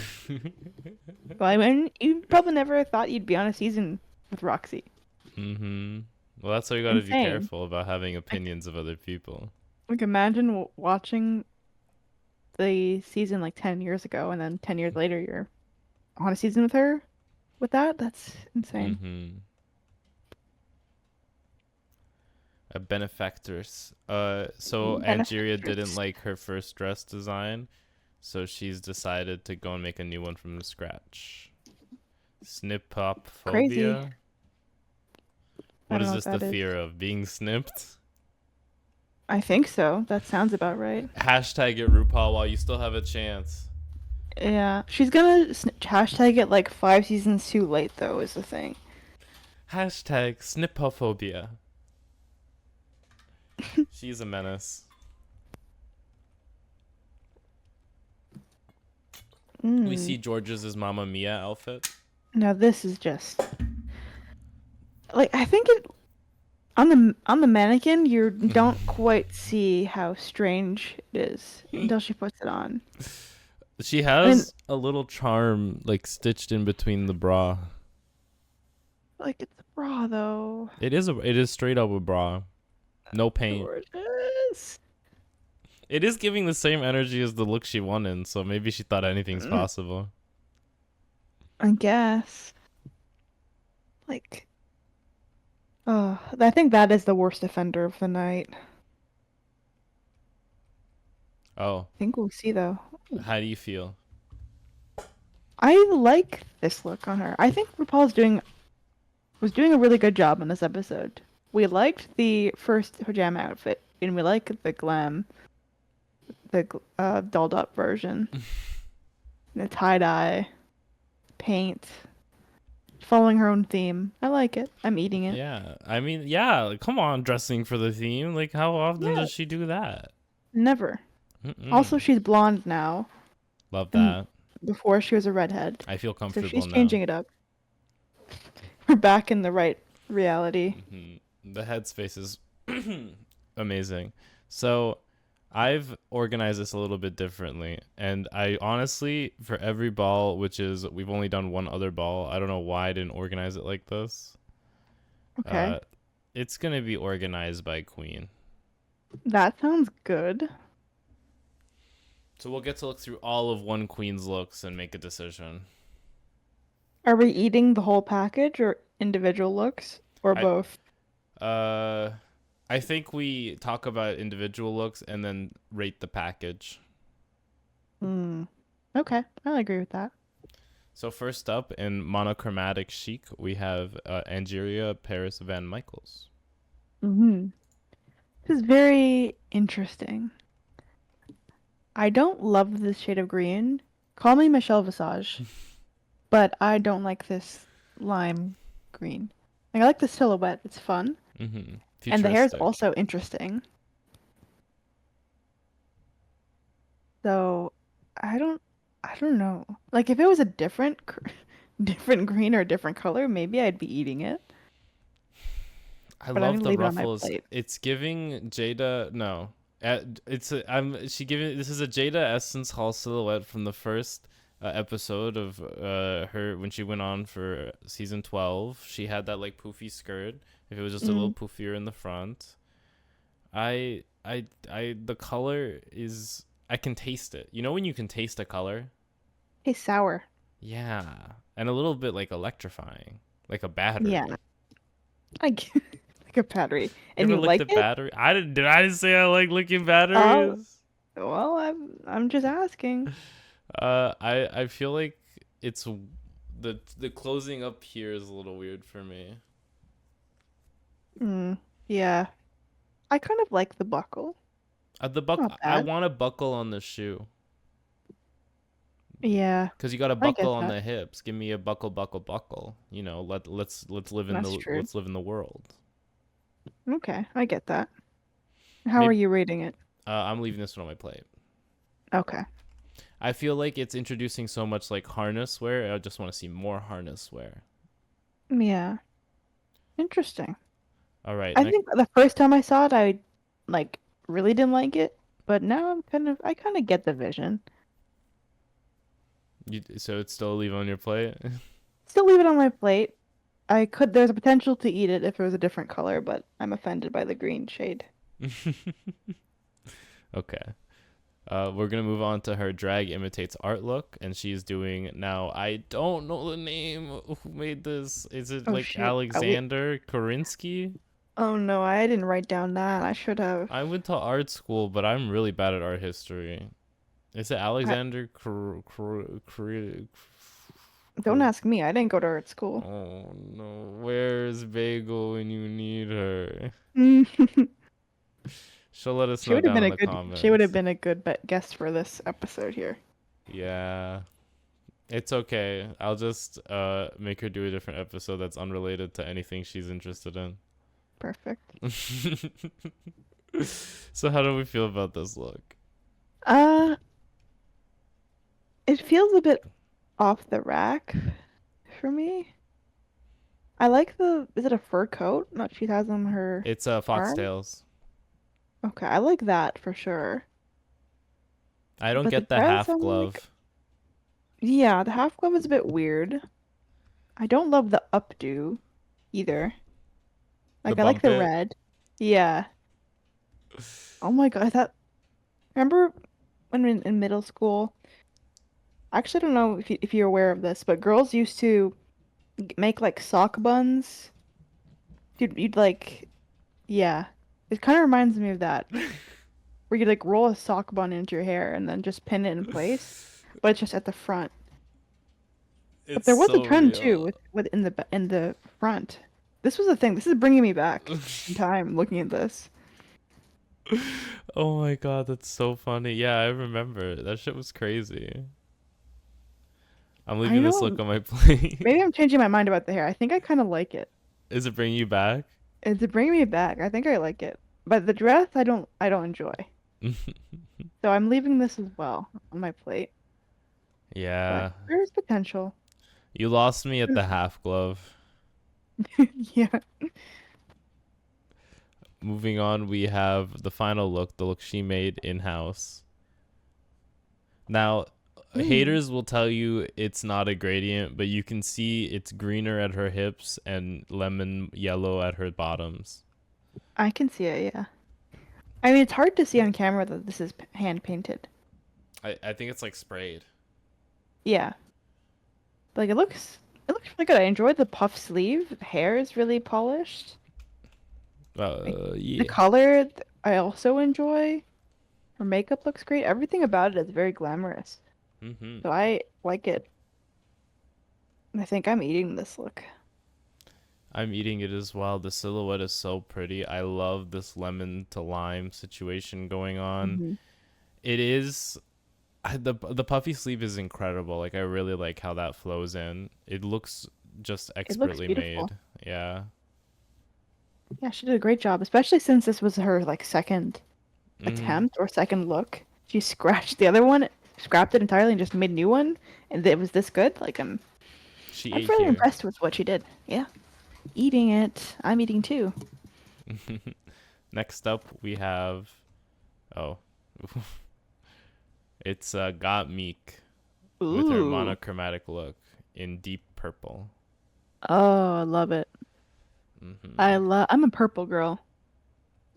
[SPEAKER 2] But I mean, you probably never thought you'd be on a season with Roxy.
[SPEAKER 1] Well, that's why you gotta be
[SPEAKER 2] Insane.
[SPEAKER 1] careful about having
[SPEAKER 2] Like,
[SPEAKER 1] opinions of other people.
[SPEAKER 2] like imagine watching the season like 10 years ago, and then 10 years later you're on a season with her with that. That's insane.
[SPEAKER 1] A benefactress. So Angeria didn't
[SPEAKER 2] Benefactress.
[SPEAKER 1] like her first dress design, so she's decided to go and make a new one from scratch. Snip-pop
[SPEAKER 2] Crazy.
[SPEAKER 1] phobia?
[SPEAKER 2] I
[SPEAKER 1] What
[SPEAKER 2] don't
[SPEAKER 1] is
[SPEAKER 2] know
[SPEAKER 1] this
[SPEAKER 2] what
[SPEAKER 1] the
[SPEAKER 2] that is.
[SPEAKER 1] fear of? Being snipped?
[SPEAKER 2] I think so. That sounds about right.
[SPEAKER 1] Hashtag it RuPaul while you still have a chance.
[SPEAKER 2] Yeah. She's gonna hashtag it like 5 seasons too late, though, is the thing.
[SPEAKER 1] Hashtag snippophobia. She's a menace. We
[SPEAKER 2] Mm.
[SPEAKER 1] see George's Mamma Mia outfit.
[SPEAKER 2] Now this is just like I think it on the mannequin you don't quite see how strange it is until she puts it on.
[SPEAKER 1] She
[SPEAKER 2] I mean,
[SPEAKER 1] has a little charm like stitched in between the bra.
[SPEAKER 2] like it's a bra though.
[SPEAKER 1] It is straight up a bra. No paint.
[SPEAKER 2] Gorgeous.
[SPEAKER 1] It is giving the same energy as the look she won in, so maybe she thought anything's
[SPEAKER 2] Mm,
[SPEAKER 1] possible.
[SPEAKER 2] I guess. Like, oh, I think that is the worst offender of the night.
[SPEAKER 1] Oh,
[SPEAKER 2] I think we'll see though.
[SPEAKER 1] how do you feel?
[SPEAKER 2] I like this look on her. I think RuPaul's was doing a really good job on this episode. We liked the first pajama outfit, and we like the glam, dolled up version, the tie dye, paint, following her own theme. I like it. I'm eating it.
[SPEAKER 1] Yeah, I mean, yeah, come on, dressing for the theme. Like, how often
[SPEAKER 2] Yeah,
[SPEAKER 1] does she do that?
[SPEAKER 2] never. Also,
[SPEAKER 1] Mm-mm.
[SPEAKER 2] she's blonde now,
[SPEAKER 1] Love
[SPEAKER 2] and
[SPEAKER 1] that.
[SPEAKER 2] before she was a redhead,
[SPEAKER 1] I feel
[SPEAKER 2] so
[SPEAKER 1] comfortable
[SPEAKER 2] she's
[SPEAKER 1] now.
[SPEAKER 2] changing it up. We're back in the right reality.
[SPEAKER 1] The headspace is amazing. So, I've organized this a little bit differently, and I honestly, for every ball, which is we've only done one other ball, I don't know why I didn't organize it like this.
[SPEAKER 2] Okay,
[SPEAKER 1] Uh, it's gonna be organized by Queen.
[SPEAKER 2] that sounds good.
[SPEAKER 1] So we'll get to look through all of one Queen's looks and make a decision.
[SPEAKER 2] Are we eating the whole package or individual looks or
[SPEAKER 1] I
[SPEAKER 2] both?
[SPEAKER 1] uh I think we talk about individual looks and then rate the package.
[SPEAKER 2] Hmm. Okay, I agree with that.
[SPEAKER 1] So first up in monochromatic chic, we have Angeria Paris Van Michaels.
[SPEAKER 2] Hmm. This is very interesting. I don't love this shade of green. Call me Michelle Visage, but I don't like this lime green. Like, I like the silhouette. It's fun.
[SPEAKER 1] Mm-hmm.
[SPEAKER 2] And the hair is
[SPEAKER 1] Futuristic.
[SPEAKER 2] also interesting. So I don't know. Like if it was a different green or a different color, maybe I'd be eating it.
[SPEAKER 1] I
[SPEAKER 2] But I'm
[SPEAKER 1] love
[SPEAKER 2] gonna
[SPEAKER 1] the
[SPEAKER 2] leave it on my
[SPEAKER 1] ruffles.
[SPEAKER 2] plate.
[SPEAKER 1] It's giving Jada. No, it's a, I'm. She giving. This is a Jada Essence Hall silhouette from the first episode of her when she went on for season 12. She had that like poofy skirt. If it was just a little
[SPEAKER 2] Mm.
[SPEAKER 1] poofier in the front, the color is. I can taste it. You know when you can taste a color?
[SPEAKER 2] Hey, sour.
[SPEAKER 1] Yeah, and a little bit like electrifying, like a
[SPEAKER 2] Yeah,
[SPEAKER 1] battery.
[SPEAKER 2] I get like a battery.
[SPEAKER 1] You
[SPEAKER 2] And
[SPEAKER 1] ever
[SPEAKER 2] you
[SPEAKER 1] licked a
[SPEAKER 2] like it?
[SPEAKER 1] battery? I didn't. Did I say I like licking
[SPEAKER 2] Oh,
[SPEAKER 1] batteries?
[SPEAKER 2] well, I'm just asking.
[SPEAKER 1] I feel like it's the closing up here is a little weird for me.
[SPEAKER 2] Mm, yeah. I kind of like the buckle.
[SPEAKER 1] The
[SPEAKER 2] Not
[SPEAKER 1] I
[SPEAKER 2] bad.
[SPEAKER 1] want a buckle on the shoe
[SPEAKER 2] Yeah,
[SPEAKER 1] because you got a
[SPEAKER 2] I
[SPEAKER 1] buckle
[SPEAKER 2] get
[SPEAKER 1] on
[SPEAKER 2] that.
[SPEAKER 1] the hips. Give me a buckle, buckle, buckle. Let's live in
[SPEAKER 2] That's
[SPEAKER 1] the
[SPEAKER 2] true.
[SPEAKER 1] let's live in the world.
[SPEAKER 2] Okay, I get that. How are
[SPEAKER 1] Maybe
[SPEAKER 2] you rating it?
[SPEAKER 1] I'm leaving this one on my plate.
[SPEAKER 2] Okay.
[SPEAKER 1] I feel like it's introducing so much like harness wear. I just want to see more harness wear.
[SPEAKER 2] Yeah. Interesting.
[SPEAKER 1] All right,
[SPEAKER 2] I
[SPEAKER 1] next.
[SPEAKER 2] think the first time I saw it, I like really didn't like it, but now I kind of get the vision.
[SPEAKER 1] So it's still a leave on your plate.
[SPEAKER 2] Still leave it on my plate. There's a potential to eat it if it was a different color, but I'm offended by the green shade.
[SPEAKER 1] Okay. We're gonna move on to her drag imitates art look, and she's doing now. I don't know the name who made this. Is it
[SPEAKER 2] Oh
[SPEAKER 1] like
[SPEAKER 2] shoot.
[SPEAKER 1] Alexander Korinsky?
[SPEAKER 2] Oh no, I didn't write down that. I should have.
[SPEAKER 1] I went to art school, but I'm really bad at art history. Is it
[SPEAKER 2] I,
[SPEAKER 1] Alexander
[SPEAKER 2] don't ask me. I didn't go to art school.
[SPEAKER 1] Oh no, where's Bagel when you need her? She'll let us know down in the
[SPEAKER 2] She would have
[SPEAKER 1] comments.
[SPEAKER 2] been a good guest for this episode here.
[SPEAKER 1] Yeah. It's okay. I'll just make her do a different episode that's unrelated to anything she's interested in.
[SPEAKER 2] Perfect.
[SPEAKER 1] So how do we feel about this look?
[SPEAKER 2] Uh, it feels a bit off the rack for me. I like is it a fur coat that she has on her
[SPEAKER 1] It's
[SPEAKER 2] arm?
[SPEAKER 1] foxtails.
[SPEAKER 2] Okay, I like that for sure.
[SPEAKER 1] I don't
[SPEAKER 2] But the
[SPEAKER 1] get the
[SPEAKER 2] dress,
[SPEAKER 1] half
[SPEAKER 2] I'm like,
[SPEAKER 1] glove.
[SPEAKER 2] yeah, the half glove is a bit weird. I don't love the updo either.
[SPEAKER 1] The
[SPEAKER 2] Like, I like
[SPEAKER 1] bump
[SPEAKER 2] the
[SPEAKER 1] it.
[SPEAKER 2] red. Yeah. Oh my God, remember when in middle school? I actually don't know if you're aware of this, but girls used to make like sock buns. You'd like, yeah. It kind of reminds me of that, where you like roll a sock bun into your hair and then just pin it in place, but it's just at the front. But
[SPEAKER 1] It's
[SPEAKER 2] there was a
[SPEAKER 1] so
[SPEAKER 2] trend too
[SPEAKER 1] real.
[SPEAKER 2] with in the front. This was a thing. This is bringing me back in time looking at this.
[SPEAKER 1] Oh my god, that's so funny. Yeah, I remember. That shit was crazy. I'm
[SPEAKER 2] I
[SPEAKER 1] leaving this
[SPEAKER 2] know.
[SPEAKER 1] look on my plate.
[SPEAKER 2] Maybe I'm changing my mind about the hair. I think I kind of like it.
[SPEAKER 1] Is it bringing you back?
[SPEAKER 2] It's bringing me back. I think I like it. But the dress, I don't enjoy. So I'm leaving this as well on my plate. But
[SPEAKER 1] Yeah.
[SPEAKER 2] there's potential.
[SPEAKER 1] You lost me at the half glove.
[SPEAKER 2] Yeah.
[SPEAKER 1] Moving on, we have the final look, the look she made in house. Now,
[SPEAKER 2] Mm,
[SPEAKER 1] haters will tell you it's not a gradient, but you can see it's greener at her hips and lemon yellow at her bottoms.
[SPEAKER 2] I can see it, yeah. I mean, it's hard to see on camera that this is hand painted.
[SPEAKER 1] I think it's like sprayed.
[SPEAKER 2] Yeah. Like it looks really good. I enjoyed the puff sleeve. The hair is really polished. Like the
[SPEAKER 1] Yeah.
[SPEAKER 2] color I also enjoy. Her makeup looks great. Everything about it is very glamorous.
[SPEAKER 1] Mm-hmm.
[SPEAKER 2] So I like it. I think I'm eating this look.
[SPEAKER 1] I'm eating it as well. The silhouette is so pretty. I love this lemon to lime situation going on.
[SPEAKER 2] Hmm.
[SPEAKER 1] It is the puffy sleeve is incredible. Like I really like how that flows in. It looks just
[SPEAKER 2] It looks
[SPEAKER 1] expertly
[SPEAKER 2] beautiful.
[SPEAKER 1] made. Yeah.
[SPEAKER 2] Yeah, she did a great job, especially since this was her like second
[SPEAKER 1] Mhm.
[SPEAKER 2] attempt or second look. She scratched the other one, scrapped it entirely, and just made a new one, and it was this good. Like
[SPEAKER 1] She
[SPEAKER 2] I'm
[SPEAKER 1] ate
[SPEAKER 2] really
[SPEAKER 1] here.
[SPEAKER 2] impressed with what she did. Yeah, eating it. I'm eating too.
[SPEAKER 1] Next up we have oh, it's Got Meek with her
[SPEAKER 2] Ooh.
[SPEAKER 1] monochromatic look in deep purple.
[SPEAKER 2] Oh, I love it.
[SPEAKER 1] Mhm.
[SPEAKER 2] I'm a purple girl.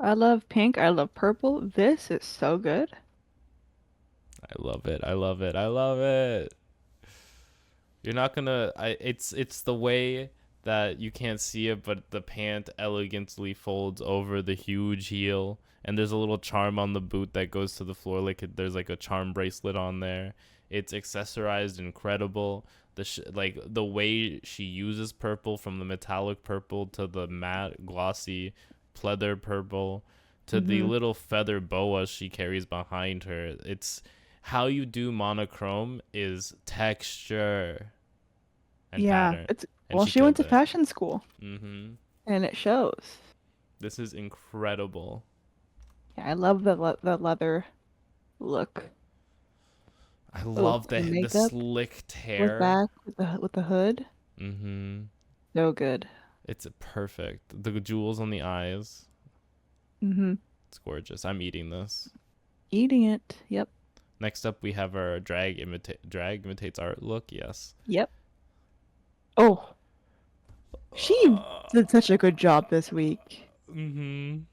[SPEAKER 2] I love pink. I love purple. This is so good.
[SPEAKER 1] I love it. I love it. I love it. You're not gonna. It's the way that you can't see it, but the pant elegantly folds over the huge heel, and there's a little charm on the boot that goes to the floor. There's like a charm bracelet on there. It's accessorized, incredible. Like the way she uses purple, from the metallic purple to the matte glossy pleather purple to the
[SPEAKER 2] Hmm.
[SPEAKER 1] little feather boa she carries behind her. It's how you do monochrome is texture and
[SPEAKER 2] Yeah,
[SPEAKER 1] pattern,
[SPEAKER 2] it's
[SPEAKER 1] and
[SPEAKER 2] well,
[SPEAKER 1] she
[SPEAKER 2] she went
[SPEAKER 1] killed
[SPEAKER 2] to
[SPEAKER 1] it.
[SPEAKER 2] fashion school,
[SPEAKER 1] Mhm.
[SPEAKER 2] and it shows.
[SPEAKER 1] This is incredible.
[SPEAKER 2] Yeah, I love the leather look.
[SPEAKER 1] I
[SPEAKER 2] Oh,
[SPEAKER 1] love
[SPEAKER 2] the
[SPEAKER 1] the
[SPEAKER 2] makeup
[SPEAKER 1] slicked
[SPEAKER 2] with
[SPEAKER 1] hair.
[SPEAKER 2] back with the hood.
[SPEAKER 1] Mhm.
[SPEAKER 2] So good.
[SPEAKER 1] It's perfect. The jewels on the eyes.
[SPEAKER 2] Hmm.
[SPEAKER 1] It's gorgeous. I'm eating this.
[SPEAKER 2] Eating it. Yep.
[SPEAKER 1] Next up, we have our drag imitates art look. Yes.
[SPEAKER 2] Yep. Oh, she did such a good job this week.
[SPEAKER 1] Mhm.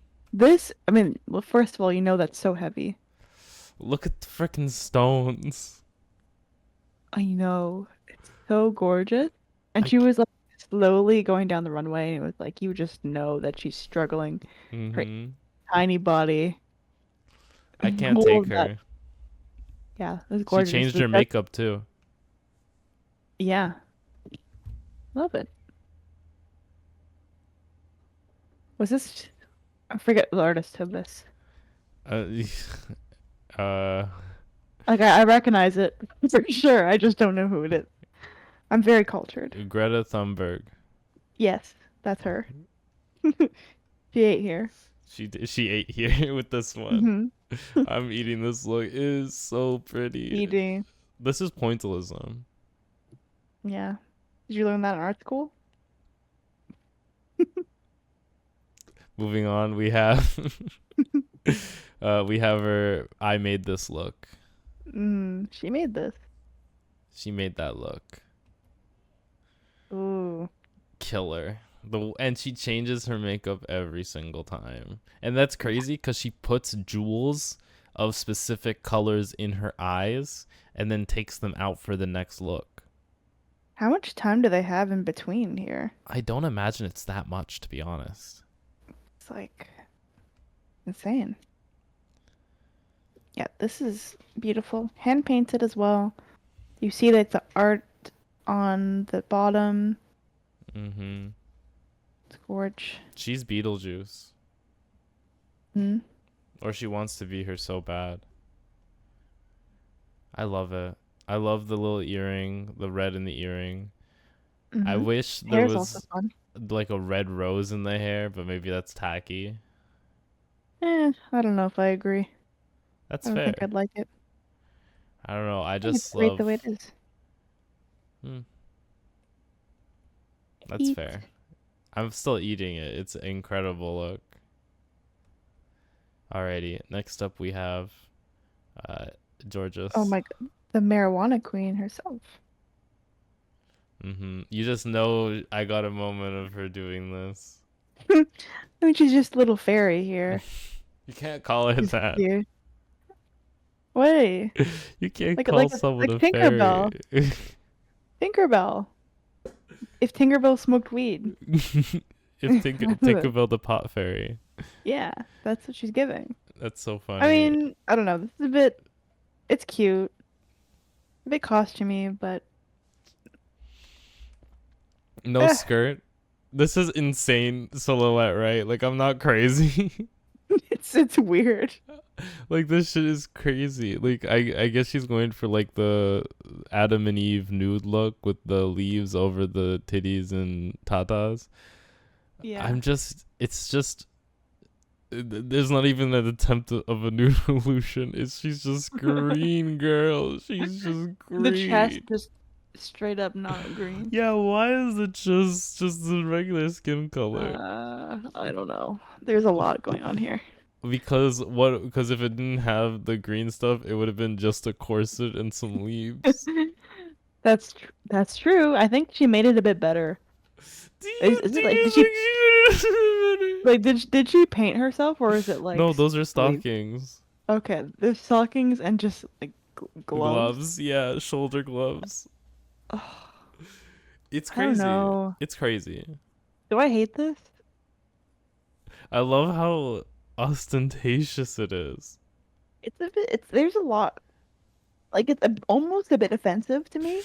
[SPEAKER 2] I mean, well, first of all, you know that's so heavy.
[SPEAKER 1] Look at the freaking stones.
[SPEAKER 2] I know. It's so gorgeous. And
[SPEAKER 1] I.
[SPEAKER 2] she was like slowly going down the runway, and it was like you just know that she's struggling. Her
[SPEAKER 1] Mhm.
[SPEAKER 2] tiny body.
[SPEAKER 1] I can't
[SPEAKER 2] All
[SPEAKER 1] take
[SPEAKER 2] of that.
[SPEAKER 1] her.
[SPEAKER 2] Yeah, it was
[SPEAKER 1] She
[SPEAKER 2] gorgeous.
[SPEAKER 1] changed her makeup too.
[SPEAKER 2] Yeah, love it. Was this? I forget the artist of this.
[SPEAKER 1] Uh, uh,
[SPEAKER 2] Like I recognize it for sure. I just don't know who it is. I'm very cultured.
[SPEAKER 1] Greta Thunberg.
[SPEAKER 2] Yes, that's her. She ate here.
[SPEAKER 1] She ate here with this one.
[SPEAKER 2] Hmm.
[SPEAKER 1] I'm eating this look. It is so pretty.
[SPEAKER 2] Eating.
[SPEAKER 1] This is pointillism.
[SPEAKER 2] Yeah. Did you learn that in art school?
[SPEAKER 1] Moving on, we have her. I made this look.
[SPEAKER 2] She made this.
[SPEAKER 1] She made that look.
[SPEAKER 2] Ooh.
[SPEAKER 1] Killer. And she changes her makeup every single time, and that's crazy because she puts jewels of specific colors in her eyes and then takes them out for the next look.
[SPEAKER 2] How much time do they have in between here?
[SPEAKER 1] I don't imagine it's that much, to be honest.
[SPEAKER 2] It's like insane. Yeah, this is beautiful. Hand painted as well. You see that the art on the bottom.
[SPEAKER 1] Mm-hmm.
[SPEAKER 2] It's gorge.
[SPEAKER 1] She's Beetlejuice,
[SPEAKER 2] Mm-hmm.
[SPEAKER 1] or she wants to be her so bad. I love it. I love the little earring, the red in the earring. I
[SPEAKER 2] Mm-hmm.
[SPEAKER 1] wish there
[SPEAKER 2] Hair's also
[SPEAKER 1] was
[SPEAKER 2] fun.
[SPEAKER 1] like a red rose in the hair, but maybe that's tacky.
[SPEAKER 2] I don't know if I agree.
[SPEAKER 1] That's
[SPEAKER 2] I don't think
[SPEAKER 1] fair.
[SPEAKER 2] I'd like it.
[SPEAKER 1] I don't know. I
[SPEAKER 2] I think it's
[SPEAKER 1] just
[SPEAKER 2] great the way
[SPEAKER 1] love.
[SPEAKER 2] it is.
[SPEAKER 1] Hmm, that's
[SPEAKER 2] Eat.
[SPEAKER 1] fair. I'm still eating it. It's an incredible look. Alrighty. Next up, we have uh,
[SPEAKER 2] Oh
[SPEAKER 1] Georges.
[SPEAKER 2] my god. The marijuana queen herself.
[SPEAKER 1] You just know I got a moment of her doing this.
[SPEAKER 2] I mean, she's just a little fairy here.
[SPEAKER 1] You can't call it
[SPEAKER 2] She's
[SPEAKER 1] that.
[SPEAKER 2] cute. Wait.
[SPEAKER 1] You can't
[SPEAKER 2] Like
[SPEAKER 1] call someone
[SPEAKER 2] like
[SPEAKER 1] a fairy.
[SPEAKER 2] Tinkerbell. Tinkerbell. If Tinkerbell smoked weed.
[SPEAKER 1] If Tinkerbell the pot fairy.
[SPEAKER 2] Yeah, that's what she's giving.
[SPEAKER 1] That's so
[SPEAKER 2] I
[SPEAKER 1] funny.
[SPEAKER 2] mean, I don't know. This is a bit. It's cute. A bit costumey, but
[SPEAKER 1] No skirt. This is insane silhouette, right? Like I'm not crazy.
[SPEAKER 2] It's weird.
[SPEAKER 1] Like this shit is crazy. Like I guess she's going for like the Adam and Eve nude look with the leaves over the titties and tatas.
[SPEAKER 2] Yeah.
[SPEAKER 1] It's just there's not even an attempt of a nude illusion. She's just green, girl. She's just
[SPEAKER 2] The chest
[SPEAKER 1] green.
[SPEAKER 2] just straight up not green.
[SPEAKER 1] Yeah, why is it just the regular skin color?
[SPEAKER 2] I don't know. There's a lot going on here.
[SPEAKER 1] Because what? Because if it didn't have the green stuff, it would have been just a corset and some leaves.
[SPEAKER 2] That's true. I think she made it a bit better. Is
[SPEAKER 1] Do
[SPEAKER 2] it like
[SPEAKER 1] you
[SPEAKER 2] did she
[SPEAKER 1] think she
[SPEAKER 2] like did she paint herself or is it like
[SPEAKER 1] No, those are
[SPEAKER 2] sleeve?
[SPEAKER 1] stockings.
[SPEAKER 2] Okay, there's stockings and just like gloves.
[SPEAKER 1] Gloves, yeah, shoulder gloves.
[SPEAKER 2] Ugh,
[SPEAKER 1] It's
[SPEAKER 2] I don't
[SPEAKER 1] crazy.
[SPEAKER 2] know.
[SPEAKER 1] It's crazy.
[SPEAKER 2] Do I hate this?
[SPEAKER 1] I love how ostentatious it is.
[SPEAKER 2] It's a bit. It's there's a lot. Like it's almost a bit offensive to me.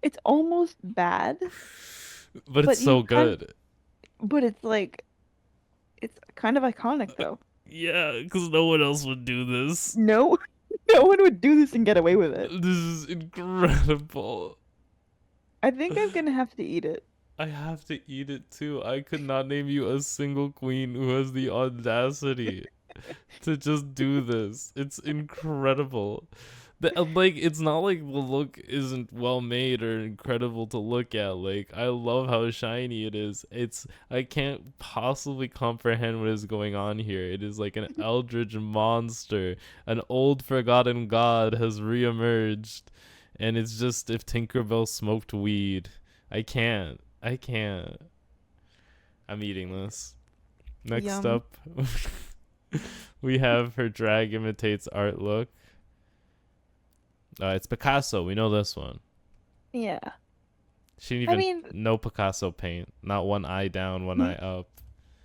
[SPEAKER 2] It's almost bad,
[SPEAKER 1] But it's
[SPEAKER 2] but you
[SPEAKER 1] so
[SPEAKER 2] kind of,
[SPEAKER 1] good.
[SPEAKER 2] but it's like it's kind of iconic though.
[SPEAKER 1] Yeah, because no one else would do this.
[SPEAKER 2] No, no one would do this and get away with it.
[SPEAKER 1] This is incredible.
[SPEAKER 2] I think I'm gonna have to eat it.
[SPEAKER 1] I have to eat it too. I could not name you a single queen who has the audacity to just do this. It's incredible. Like it's not like the look isn't well made or incredible to look at. Like I love how shiny it is. I can't possibly comprehend what is going on here. It is like an eldritch monster. An old forgotten god has reemerged, and it's just if Tinkerbell smoked weed. I can't. I can't. I'm eating this. Next
[SPEAKER 2] Yum.
[SPEAKER 1] up, we have her drag imitates art look. It's Picasso. We know this one.
[SPEAKER 2] Yeah.
[SPEAKER 1] She didn't
[SPEAKER 2] I
[SPEAKER 1] even
[SPEAKER 2] mean,
[SPEAKER 1] no Picasso paint. Not one eye down, one eye up.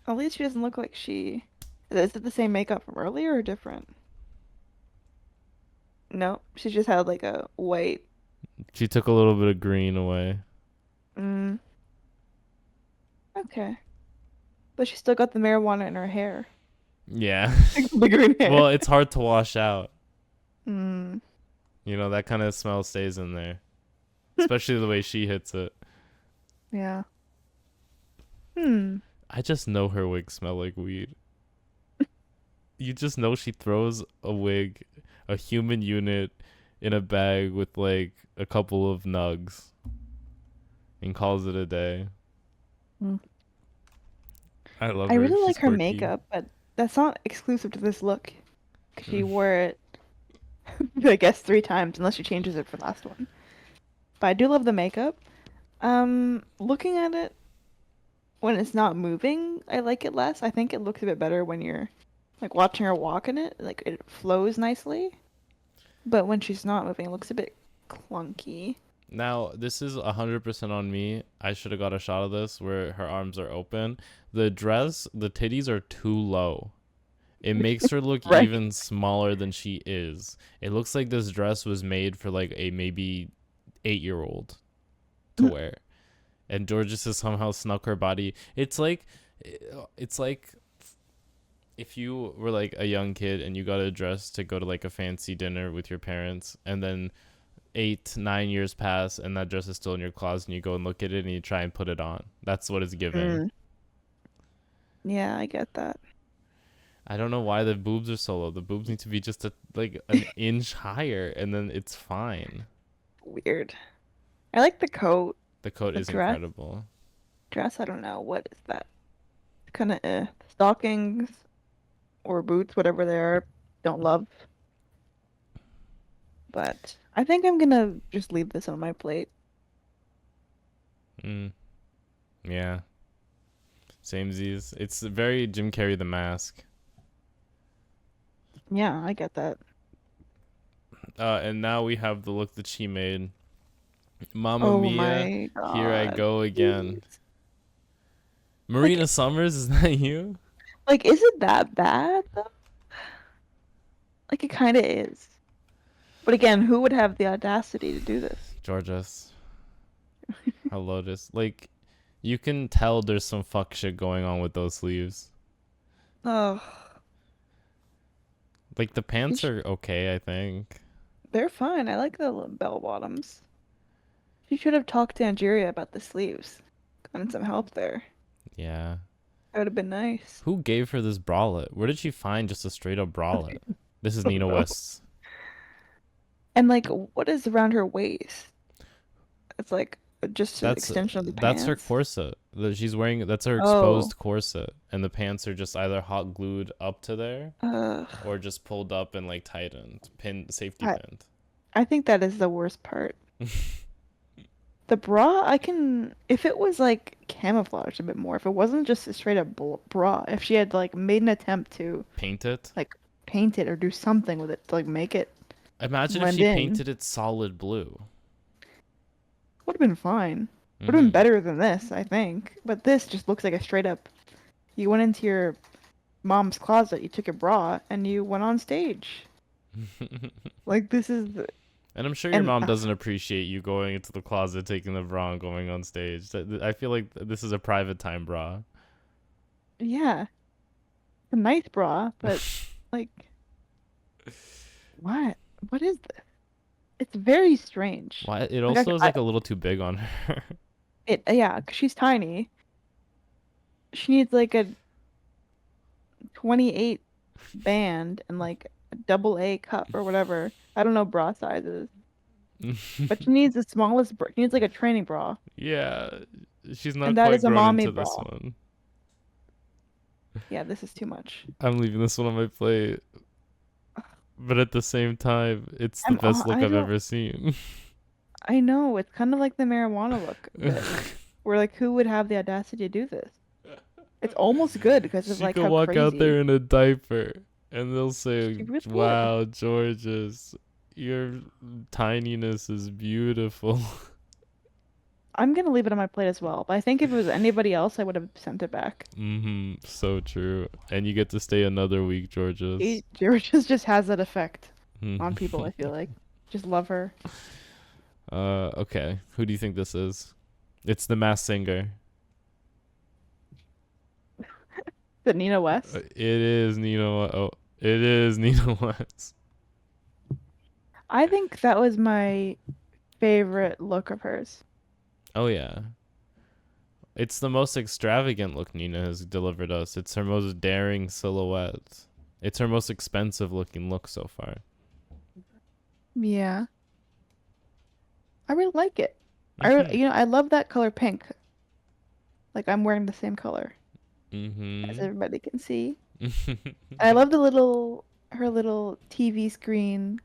[SPEAKER 2] at least she doesn't look like she. Is it the same makeup from earlier or different? No, she just had like a white.
[SPEAKER 1] She took a little bit of green away.
[SPEAKER 2] Mm, okay, but she still got the marijuana in her hair.
[SPEAKER 1] Yeah.
[SPEAKER 2] The green hair.
[SPEAKER 1] Well, it's hard to wash out.
[SPEAKER 2] Mm,
[SPEAKER 1] You know, that kind of smell stays in there. Especially the way she hits it.
[SPEAKER 2] yeah. Hmm.
[SPEAKER 1] I just know her wigs smell like weed. You just know she throws a wig, a human unit, in a bag with like a couple of nugs and calls it a day.
[SPEAKER 2] Mm.
[SPEAKER 1] I love
[SPEAKER 2] I
[SPEAKER 1] her.
[SPEAKER 2] really
[SPEAKER 1] She's
[SPEAKER 2] like her
[SPEAKER 1] quirky.
[SPEAKER 2] makeup, but that's not exclusive to this look. 'Cause she wore it, I guess, 3 times, unless she changes it for the last one. But I do love the makeup. Looking at it when it's not moving, I like it less. I think it looks a bit better when you're like watching her walk in it. Like it flows nicely. But when she's not moving, it looks a bit clunky.
[SPEAKER 1] Now, this is 100% on me. I should have got a shot of this where her arms are open. The dress, the titties are too low. It makes her look
[SPEAKER 2] Right.
[SPEAKER 1] even smaller than she is. It looks like this dress was made for like a maybe 8-year-old to wear. And Georges has somehow snuck her body. It's like if you were like a young kid and you got a dress to go to like a fancy dinner with your parents, and then 8-9 years pass and that dress is still in your closet and you go and look at it and you try and put it on. That's what it's giving.
[SPEAKER 2] Mm. Yeah, I get that.
[SPEAKER 1] I don't know why the boobs are so low. The boobs need to be just like an inch higher and then it's fine.
[SPEAKER 2] Weird. I like the coat.
[SPEAKER 1] The coat
[SPEAKER 2] The
[SPEAKER 1] is
[SPEAKER 2] dress?
[SPEAKER 1] incredible.
[SPEAKER 2] Dress, I don't know. What is that? Kind of stockings or boots, whatever they are. Don't love. But I think I'm gonna just leave this on my plate.
[SPEAKER 1] Mm, yeah. Samesies. It's very Jim Carrey the Mask.
[SPEAKER 2] Yeah, I get that.
[SPEAKER 1] And now we have the look that she made. Mamma
[SPEAKER 2] Oh
[SPEAKER 1] Mia,
[SPEAKER 2] my
[SPEAKER 1] here I
[SPEAKER 2] god.
[SPEAKER 1] go again.
[SPEAKER 2] Please.
[SPEAKER 1] Marina Summers, is that you?
[SPEAKER 2] Like, is it that bad though? Like, it kind of is. But again, who would have the audacity to do this?
[SPEAKER 1] Gorgeous. Hello, this like, you can tell there's some fuck shit going on with those sleeves.
[SPEAKER 2] Oh,
[SPEAKER 1] Like the pants are okay, I think.
[SPEAKER 2] they're fine. I like the bell bottoms. She should have talked to Angeria about the sleeves. Gotten some help there.
[SPEAKER 1] Yeah.
[SPEAKER 2] That would have been nice.
[SPEAKER 1] Who gave her this bralette? Where did she find just a straight up bralette? This is
[SPEAKER 2] I don't
[SPEAKER 1] Nina
[SPEAKER 2] know.
[SPEAKER 1] West's.
[SPEAKER 2] And like, what is around her waist? It's like just an
[SPEAKER 1] That's
[SPEAKER 2] extension of the
[SPEAKER 1] that's her
[SPEAKER 2] pants.
[SPEAKER 1] corset that she's wearing. That's her
[SPEAKER 2] Oh,
[SPEAKER 1] exposed corset, and the pants are just either hot glued up to there
[SPEAKER 2] uh,
[SPEAKER 1] or just pulled up and like tightened, pinned, safety
[SPEAKER 2] I
[SPEAKER 1] pinned.
[SPEAKER 2] I think that is the worst part. The bra, I can, if it was like camouflaged a bit more, if it wasn't just a straight up bra, if she had like made an attempt to
[SPEAKER 1] Paint it.
[SPEAKER 2] like paint it or do something with it to like make it
[SPEAKER 1] Imagine if
[SPEAKER 2] blend
[SPEAKER 1] she
[SPEAKER 2] in,
[SPEAKER 1] painted it solid blue.
[SPEAKER 2] would have been fine. Would have been
[SPEAKER 1] Mm-hmm.
[SPEAKER 2] better than this, I think. But this just looks like a straight up, you went into your mom's closet, you took your bra, and you went on stage. Like this is the,
[SPEAKER 1] And I'm sure your
[SPEAKER 2] and
[SPEAKER 1] mom doesn't appreciate you going into the closet, taking the bra, and going on stage. I feel like this is a private time bra.
[SPEAKER 2] yeah, a nice bra, but like, what? What is this? It's very strange.
[SPEAKER 1] Why? It
[SPEAKER 2] Like
[SPEAKER 1] also is like a little too big on her.
[SPEAKER 2] yeah, 'cause she's tiny. She needs like a 28 band and like a double A cup or whatever. I don't know bra sizes, but she needs the smallest bra. She needs like a training bra,
[SPEAKER 1] Yeah, she's
[SPEAKER 2] and
[SPEAKER 1] not
[SPEAKER 2] that
[SPEAKER 1] quite
[SPEAKER 2] is a
[SPEAKER 1] grown
[SPEAKER 2] mommy
[SPEAKER 1] into
[SPEAKER 2] bra.
[SPEAKER 1] this one.
[SPEAKER 2] Yeah, this is too much.
[SPEAKER 1] I'm leaving this one on my plate, but at the same time, it's the best look
[SPEAKER 2] I
[SPEAKER 1] I've
[SPEAKER 2] don't.
[SPEAKER 1] ever seen.
[SPEAKER 2] I know it's kind of like the marijuana look a bit. Where like who would have the audacity to do this? It's almost good because of
[SPEAKER 1] She
[SPEAKER 2] like
[SPEAKER 1] could
[SPEAKER 2] how
[SPEAKER 1] walk out
[SPEAKER 2] crazy
[SPEAKER 1] there in a diaper, and they'll say,
[SPEAKER 2] she really would.
[SPEAKER 1] "Wow, Georges, your tininess is beautiful."
[SPEAKER 2] I'm gonna leave it on my plate as well, but I think if it was anybody else, I would have sent it back.
[SPEAKER 1] So true. And you get to stay another week, Georges.
[SPEAKER 2] Georgia just has that effect on people, I feel like. Just love her.
[SPEAKER 1] Okay. Who do you think this is? It's the Masked Singer.
[SPEAKER 2] The Nina West.
[SPEAKER 1] It is Nina. Oh, it is Nina West.
[SPEAKER 2] I think that was my favorite look of hers.
[SPEAKER 1] Oh yeah. It's the most extravagant look Nina has delivered us. It's her most daring silhouette. It's her most expensive looking look so far.
[SPEAKER 2] Yeah. I really like it.
[SPEAKER 1] Mhm.
[SPEAKER 2] I love that color pink. Like I'm wearing the same color as
[SPEAKER 1] Mhm.
[SPEAKER 2] everybody can see. I love her little TV screen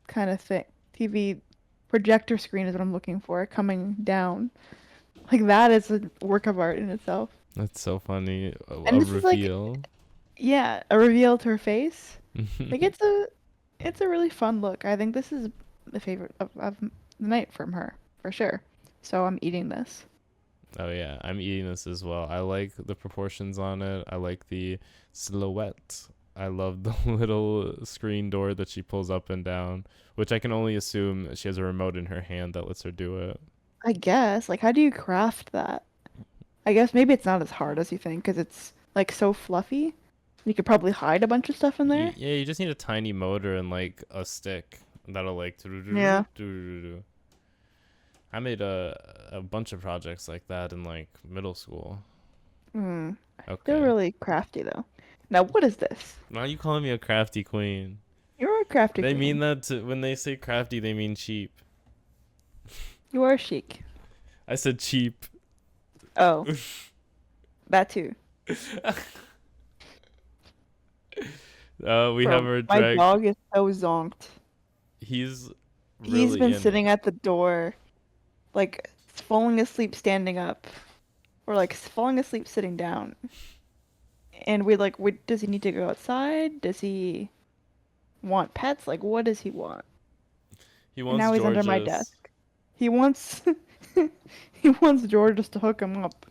[SPEAKER 2] kind of thing. TV projector screen is what I'm looking for, coming down. Like that is a work of art in itself.
[SPEAKER 1] That's so funny. A
[SPEAKER 2] And this is like,
[SPEAKER 1] reveal.
[SPEAKER 2] yeah, a reveal to her face. Like it's a really fun look. I think this is the favorite of the night from her, for sure. So I'm eating this.
[SPEAKER 1] Oh yeah, I'm eating this as well. I like the proportions on it. I like the silhouette. I love the little screen door that she pulls up and down, which I can only assume she has a remote in her hand that lets her do it.
[SPEAKER 2] I guess. Like, how do you craft that? I guess maybe it's not as hard as you think, because it's like so fluffy. You could probably hide a bunch of stuff in there.
[SPEAKER 1] Yeah, you just need a tiny motor and like a stick that'll like
[SPEAKER 2] Yeah.
[SPEAKER 1] do. I made a bunch of projects like that in like middle school.
[SPEAKER 2] Hmm. Still
[SPEAKER 1] Okay.
[SPEAKER 2] really crafty though. Now, what is this?
[SPEAKER 1] Why are you calling me a crafty queen?
[SPEAKER 2] You're a crafty
[SPEAKER 1] They mean
[SPEAKER 2] queen.
[SPEAKER 1] that when they say crafty, they mean cheap.
[SPEAKER 2] You are chic.
[SPEAKER 1] I said cheap.
[SPEAKER 2] Oh, that too.
[SPEAKER 1] We have
[SPEAKER 2] Bro,
[SPEAKER 1] our
[SPEAKER 2] my
[SPEAKER 1] drag.
[SPEAKER 2] dog is so zonked.
[SPEAKER 1] He's
[SPEAKER 2] He's
[SPEAKER 1] really
[SPEAKER 2] been
[SPEAKER 1] in it.
[SPEAKER 2] sitting at the door, like falling asleep standing up, or like falling asleep sitting down. And we like, does he need to go outside? Does he want pets? Like, what does he want?
[SPEAKER 1] He
[SPEAKER 2] And
[SPEAKER 1] wants
[SPEAKER 2] now he's under my
[SPEAKER 1] Georges.
[SPEAKER 2] desk. He wants he wants George to hook him up.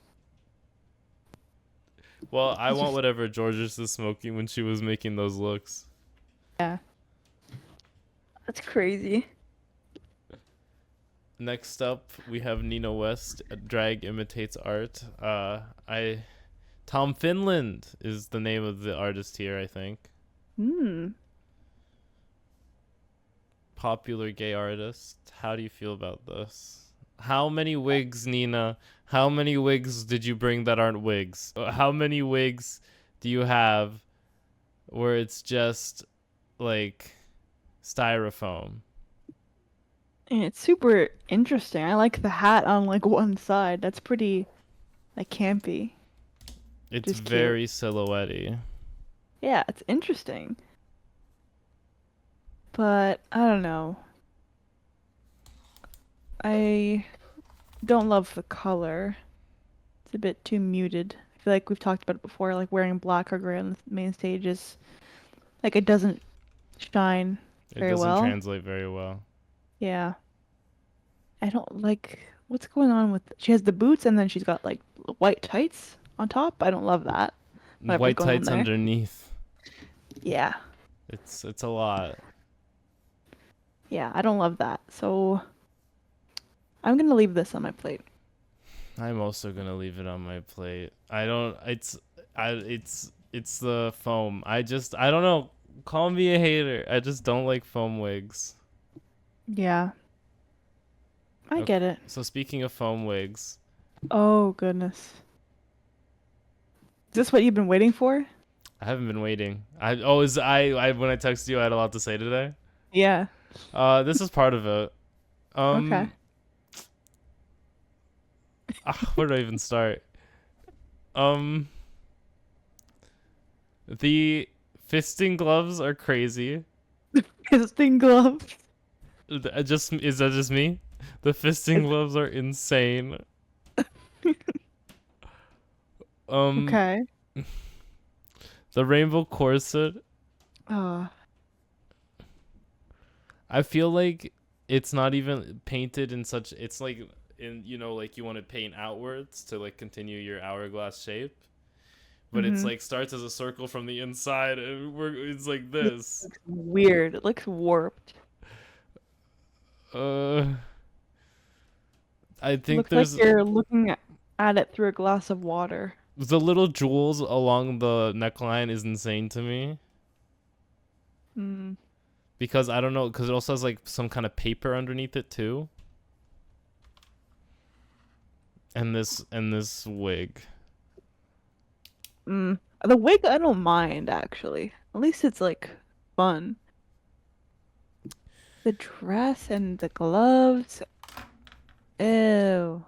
[SPEAKER 1] Well, I
[SPEAKER 2] He's
[SPEAKER 1] want
[SPEAKER 2] just
[SPEAKER 1] whatever Georges is smoking when she was making those looks.
[SPEAKER 2] yeah. That's crazy.
[SPEAKER 1] Next up, we have Nina West. Drag imitates art. I Tom Finland is the name of the artist here. I think
[SPEAKER 2] Hmm.
[SPEAKER 1] popular gay artist. How do you feel about this? How many wigs, Nina? How many wigs did you bring that aren't wigs? How many wigs do you have where it's just like styrofoam?
[SPEAKER 2] And it's super interesting. I like the hat on like one side. That's pretty like campy.
[SPEAKER 1] It's
[SPEAKER 2] Just cute.
[SPEAKER 1] very silhouette-y.
[SPEAKER 2] Yeah, it's interesting. But I don't know. I don't love the color. It's a bit too muted. I feel like we've talked about it before, like wearing black or gray on the main stage is like it doesn't shine
[SPEAKER 1] It
[SPEAKER 2] very
[SPEAKER 1] doesn't
[SPEAKER 2] well.
[SPEAKER 1] translate very well.
[SPEAKER 2] Yeah. I don't like what's going on with she has the boots and then she's got like white tights on top. I don't love that. Whatever's
[SPEAKER 1] White
[SPEAKER 2] going on
[SPEAKER 1] tights
[SPEAKER 2] there.
[SPEAKER 1] underneath.
[SPEAKER 2] Yeah.
[SPEAKER 1] It's a lot.
[SPEAKER 2] Yeah, I don't love that. So I'm gonna leave this on my plate.
[SPEAKER 1] I'm also gonna leave it on my plate. I don't. It's the foam. I don't know. Call me a hater. I just don't like foam wigs.
[SPEAKER 2] Yeah, I
[SPEAKER 1] Okay.
[SPEAKER 2] get it.
[SPEAKER 1] So speaking of foam wigs,
[SPEAKER 2] Oh goodness. Is this what you've been waiting for?
[SPEAKER 1] I haven't been waiting. I when I texted you, I had a lot to say today.
[SPEAKER 2] Yeah.
[SPEAKER 1] This is part of it.
[SPEAKER 2] Okay.
[SPEAKER 1] Um, where do I even start? Um, the fisting gloves are crazy.
[SPEAKER 2] Fisting gloves.
[SPEAKER 1] Just is that just me? The fisting
[SPEAKER 2] It's
[SPEAKER 1] gloves are insane. Um,
[SPEAKER 2] okay.
[SPEAKER 1] the rainbow corset.
[SPEAKER 2] Uh,
[SPEAKER 1] I feel like it's not even painted in such. It's like in like you want to paint outwards to like continue your hourglass shape, but it's
[SPEAKER 2] mm-hmm.
[SPEAKER 1] like starts as a circle from the inside, and it's like
[SPEAKER 2] It
[SPEAKER 1] this.
[SPEAKER 2] looks weird. It looks warped.
[SPEAKER 1] Uh, I
[SPEAKER 2] It
[SPEAKER 1] think
[SPEAKER 2] looks like
[SPEAKER 1] there's
[SPEAKER 2] you're looking at it through a glass of water.
[SPEAKER 1] the little jewels along the neckline is insane to me.
[SPEAKER 2] Mm.
[SPEAKER 1] Because I don't know, because it also has like some kind of paper underneath it too. And this wig.
[SPEAKER 2] Mm. The wig I don't mind actually. At least it's like fun. The dress and the gloves. Ew.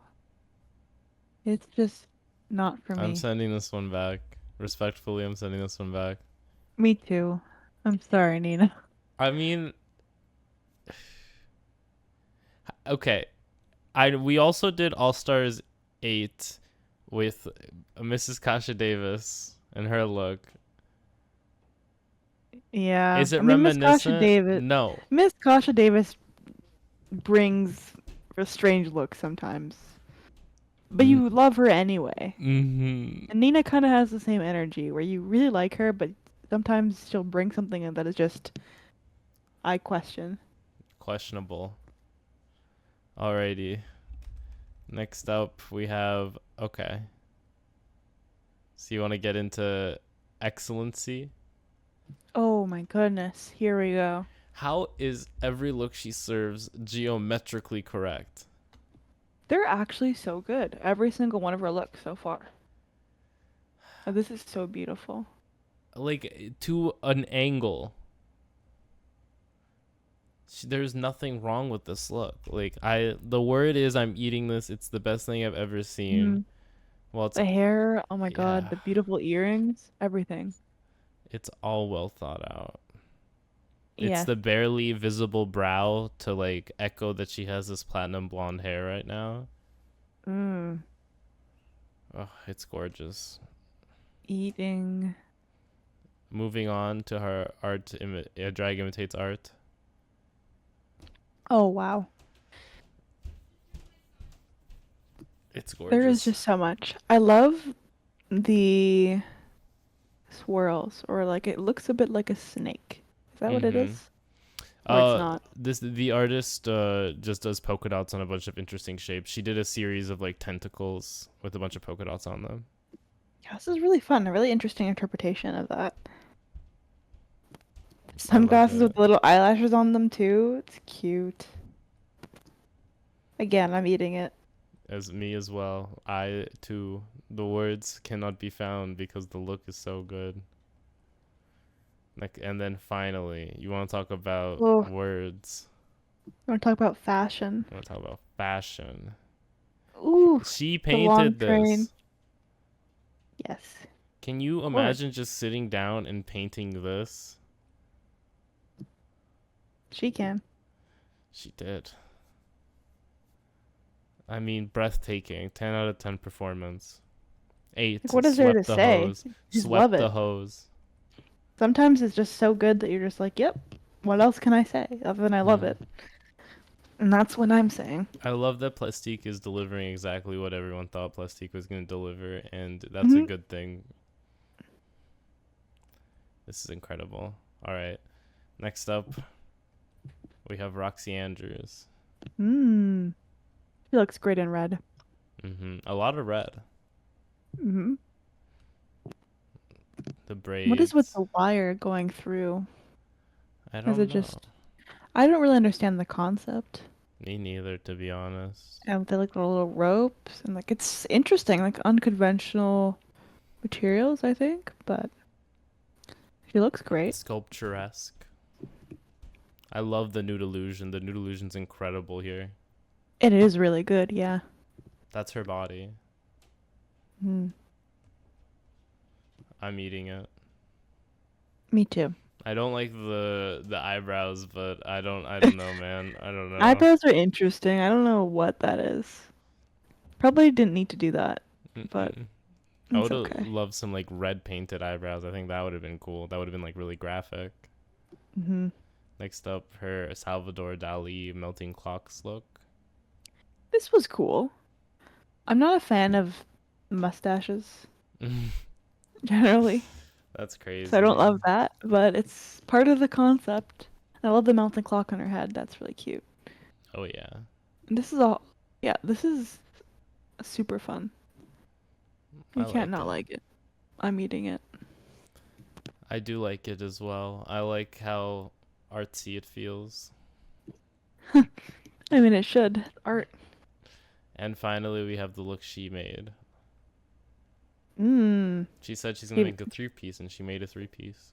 [SPEAKER 2] It's just not for
[SPEAKER 1] I'm
[SPEAKER 2] me.
[SPEAKER 1] sending this one back. Respectfully, I'm sending this one back.
[SPEAKER 2] Me too. I'm sorry, Nina.
[SPEAKER 1] I mean, okay. We also did All Stars 8 with Mrs. Kasha Davis and her look.
[SPEAKER 2] Yeah.
[SPEAKER 1] Is it
[SPEAKER 2] I mean, Miss Kasha
[SPEAKER 1] reminiscent?
[SPEAKER 2] Davis.
[SPEAKER 1] No.
[SPEAKER 2] Miss Kasha Davis brings a strange look sometimes. But you love her anyway.
[SPEAKER 1] Mm-hmm.
[SPEAKER 2] And Nina kind of has the same energy where you really like her, but sometimes she'll bring something in that is just, I question.
[SPEAKER 1] Questionable. Alrighty. Next up, we have. Okay. So you want to get into excellency?
[SPEAKER 2] Oh my goodness. Here we go.
[SPEAKER 1] How is every look she serves geometrically correct?
[SPEAKER 2] They're actually so good. Every single one of her looks so far. Oh, this is so beautiful.
[SPEAKER 1] Like to an angle. There's nothing wrong with this look. Like the word is I'm eating this. It's the best thing I've ever seen.
[SPEAKER 2] Mm.
[SPEAKER 1] Well, it's
[SPEAKER 2] The hair, oh my God,
[SPEAKER 1] yeah,
[SPEAKER 2] the beautiful earrings, everything.
[SPEAKER 1] it's all well thought out. It's
[SPEAKER 2] Yes.
[SPEAKER 1] the barely visible brow to like echo that she has this platinum blonde hair right now.
[SPEAKER 2] Mm.
[SPEAKER 1] Oh, it's gorgeous.
[SPEAKER 2] Eating.
[SPEAKER 1] Moving on to her drag imitates art.
[SPEAKER 2] Oh wow.
[SPEAKER 1] It's
[SPEAKER 2] There is
[SPEAKER 1] gorgeous.
[SPEAKER 2] just so much. I love the swirls, or like it looks a bit like a snake. Is that what it
[SPEAKER 1] Mm-hmm.
[SPEAKER 2] is? or it's not.
[SPEAKER 1] The artist just does polka dots on a bunch of interesting shapes. She did a series of like tentacles with a bunch of polka dots on them.
[SPEAKER 2] Yeah, this is really fun. A really interesting interpretation of that.
[SPEAKER 1] I love
[SPEAKER 2] Sunglasses
[SPEAKER 1] it.
[SPEAKER 2] with little eyelashes on them too. It's cute. Again, I'm eating it.
[SPEAKER 1] As me as well. I too. The words cannot be found because the look is so good. Like, and then finally, you want to talk about
[SPEAKER 2] Oh,
[SPEAKER 1] words.
[SPEAKER 2] I want to talk about fashion.
[SPEAKER 1] You want to talk about fashion.
[SPEAKER 2] Ooh,
[SPEAKER 1] She
[SPEAKER 2] the long
[SPEAKER 1] painted
[SPEAKER 2] train.
[SPEAKER 1] this.
[SPEAKER 2] Yes,
[SPEAKER 1] Can you
[SPEAKER 2] of course.
[SPEAKER 1] imagine just sitting down and painting this?
[SPEAKER 2] She can.
[SPEAKER 1] She did. I mean, breathtaking. 10 out of 10 performance. 8.
[SPEAKER 2] Like, what is there to
[SPEAKER 1] Swept the
[SPEAKER 2] say?
[SPEAKER 1] hose.
[SPEAKER 2] Just love
[SPEAKER 1] Swept the
[SPEAKER 2] it.
[SPEAKER 1] hose.
[SPEAKER 2] Sometimes it's just so good that you're just like, yep, what else can I say other than I love
[SPEAKER 1] Hmm.
[SPEAKER 2] it? And that's what I'm saying.
[SPEAKER 1] I love that Plastique is delivering exactly what everyone thought Plastique was going to deliver, and that's a
[SPEAKER 2] Hmm.
[SPEAKER 1] good thing. This is incredible. All right. Next up, we have Roxy Andrews.
[SPEAKER 2] Mmm. She looks great in red.
[SPEAKER 1] A lot of red.
[SPEAKER 2] Hmm.
[SPEAKER 1] The
[SPEAKER 2] What is with
[SPEAKER 1] braids.
[SPEAKER 2] the wire going through?
[SPEAKER 1] I
[SPEAKER 2] Is
[SPEAKER 1] don't
[SPEAKER 2] it
[SPEAKER 1] know.
[SPEAKER 2] just... I don't really understand the concept.
[SPEAKER 1] Me neither, to be honest.
[SPEAKER 2] And they like little ropes and like it's interesting, like unconventional materials, I think, but she looks great.
[SPEAKER 1] Sculpturesque. I love the nude illusion. The nude illusion's incredible here.
[SPEAKER 2] It is really good, yeah.
[SPEAKER 1] That's her body.
[SPEAKER 2] Mm,
[SPEAKER 1] I'm eating it.
[SPEAKER 2] me too.
[SPEAKER 1] I don't like the eyebrows, but I don't know, man. I don't know.
[SPEAKER 2] Eyebrows are interesting. I don't know what that is. Probably didn't need to do that, but
[SPEAKER 1] Mm-mm. I
[SPEAKER 2] it's
[SPEAKER 1] would have
[SPEAKER 2] okay.
[SPEAKER 1] loved some like red painted eyebrows. I think that would have been cool. That would have been like really graphic.
[SPEAKER 2] Hmm.
[SPEAKER 1] Next up, her Salvador Dali melting clocks look.
[SPEAKER 2] This was cool. I'm not a fan of mustaches generally,
[SPEAKER 1] That's
[SPEAKER 2] so I don't
[SPEAKER 1] crazy.
[SPEAKER 2] love that, but it's part of the concept. I love the mountain clock on her head. That's really cute.
[SPEAKER 1] Oh yeah.
[SPEAKER 2] And this is all, yeah, this is super fun.
[SPEAKER 1] I
[SPEAKER 2] You can't
[SPEAKER 1] like
[SPEAKER 2] not
[SPEAKER 1] it.
[SPEAKER 2] like it. I'm eating it.
[SPEAKER 1] I do like it as well. I like how artsy it feels.
[SPEAKER 2] I mean, it should. Art.
[SPEAKER 1] And finally, we have the look she made.
[SPEAKER 2] Mmm.
[SPEAKER 1] She said she's gonna
[SPEAKER 2] She,
[SPEAKER 1] make a 3-piece, and she made a 3-piece.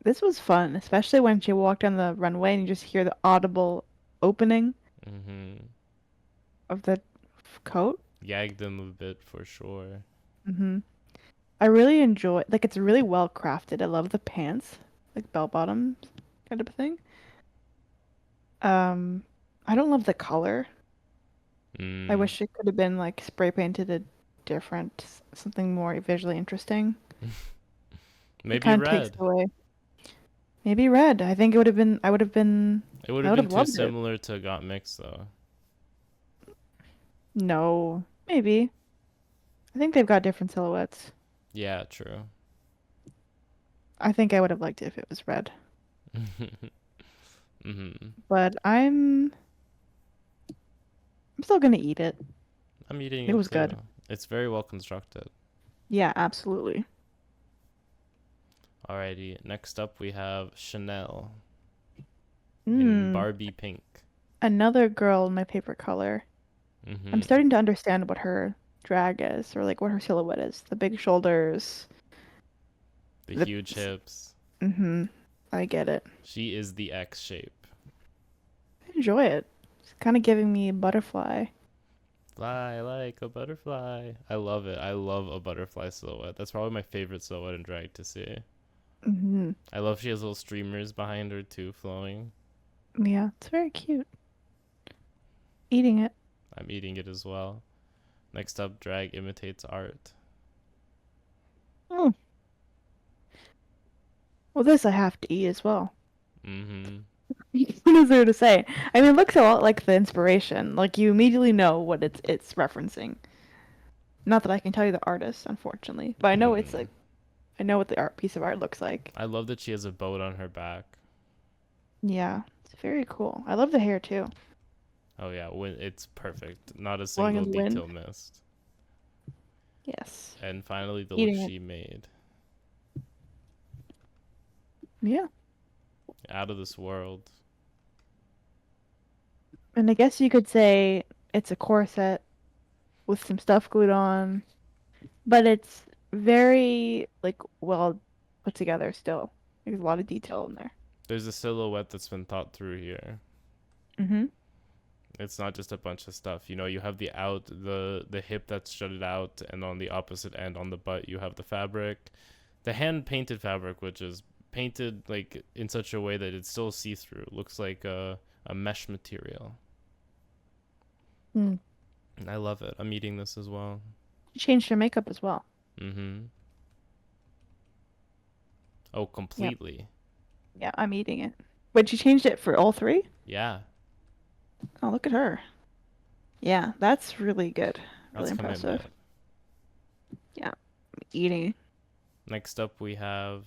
[SPEAKER 2] this was fun, especially when she walked down the runway and you just hear the audible opening
[SPEAKER 1] Mm-hmm.
[SPEAKER 2] of the coat.
[SPEAKER 1] Gagged them a bit for sure.
[SPEAKER 2] Mm-hmm. I really enjoy, like, it's really well crafted. I love the pants, like bell bottoms kind of a thing. Um, I don't love the color. I
[SPEAKER 1] Mm.
[SPEAKER 2] wish it could have been like spray painted a different, something more visually interesting. It
[SPEAKER 1] Maybe
[SPEAKER 2] kind of takes
[SPEAKER 1] red.
[SPEAKER 2] away. Maybe red. I think it would have been. I would have been.
[SPEAKER 1] It would
[SPEAKER 2] I
[SPEAKER 1] have
[SPEAKER 2] would
[SPEAKER 1] been
[SPEAKER 2] have
[SPEAKER 1] too
[SPEAKER 2] loved it.
[SPEAKER 1] similar to Got Mixed though.
[SPEAKER 2] No, maybe. I think they've got different silhouettes.
[SPEAKER 1] Yeah, true.
[SPEAKER 2] I think I would have liked it if it was red.
[SPEAKER 1] Mm-hmm.
[SPEAKER 2] But I'm still gonna eat it.
[SPEAKER 1] I'm eating
[SPEAKER 2] It
[SPEAKER 1] it
[SPEAKER 2] was
[SPEAKER 1] too.
[SPEAKER 2] good.
[SPEAKER 1] It's very well constructed.
[SPEAKER 2] Yeah, absolutely.
[SPEAKER 1] Alrighty, next up we have Chanel in
[SPEAKER 2] Mm,
[SPEAKER 1] Barbie pink.
[SPEAKER 2] another girl in my favorite color. I'm
[SPEAKER 1] Mm-hmm.
[SPEAKER 2] starting to understand what her drag is, or like what her silhouette is. The big shoulders.
[SPEAKER 1] The
[SPEAKER 2] The.
[SPEAKER 1] huge hips.
[SPEAKER 2] Mm-hmm. I get it.
[SPEAKER 1] She is the X shape.
[SPEAKER 2] I enjoy it. It's kind of giving me a butterfly.
[SPEAKER 1] Fly like a butterfly. I love it. I love a butterfly silhouette. That's probably my favorite silhouette in drag to see.
[SPEAKER 2] Mm-hmm.
[SPEAKER 1] I love she has little streamers behind her too, flowing.
[SPEAKER 2] Yeah, it's very cute. Eating it.
[SPEAKER 1] I'm eating it as well. Next up, drag imitates art.
[SPEAKER 2] Mm. Well, this I have to eat as well.
[SPEAKER 1] Mm-hmm.
[SPEAKER 2] What is there to say? I mean, it looks a lot like the inspiration. Like you immediately know what it's referencing. Not that I can tell you the artist, unfortunately, but I know it's
[SPEAKER 1] Mm.
[SPEAKER 2] like I know what the art piece of art looks like.
[SPEAKER 1] I love that she has a boat on her back.
[SPEAKER 2] Yeah, it's very cool. I love the hair too.
[SPEAKER 1] Oh yeah, it's perfect. Not a
[SPEAKER 2] Blowing in
[SPEAKER 1] single
[SPEAKER 2] the wind.
[SPEAKER 1] detail missed.
[SPEAKER 2] Yes.
[SPEAKER 1] And finally, the look
[SPEAKER 2] Eating it.
[SPEAKER 1] she made.
[SPEAKER 2] Yeah.
[SPEAKER 1] Out of this world.
[SPEAKER 2] And I guess you could say it's a corset with some stuff glued on, but it's very like well put together still. There's a lot of detail in there.
[SPEAKER 1] There's a silhouette that's been thought through here.
[SPEAKER 2] Mm-hmm.
[SPEAKER 1] It's not just a bunch of stuff. You know, you have the hip that's jutted out, and on the opposite end on the butt you have the fabric, the hand painted fabric, which is painted like in such a way that it's still see through. Looks like a mesh material.
[SPEAKER 2] Mm.
[SPEAKER 1] I love it. I'm eating this as well.
[SPEAKER 2] She changed her makeup as well.
[SPEAKER 1] Mm-hmm. Oh,
[SPEAKER 2] Yep.
[SPEAKER 1] completely.
[SPEAKER 2] Yeah, I'm eating it. But she changed it for all three?
[SPEAKER 1] Yeah,
[SPEAKER 2] Oh, look at her. Yeah, that's really good. Really
[SPEAKER 1] that's
[SPEAKER 2] impressive.
[SPEAKER 1] commitment.
[SPEAKER 2] Yeah, eating.
[SPEAKER 1] Next up we have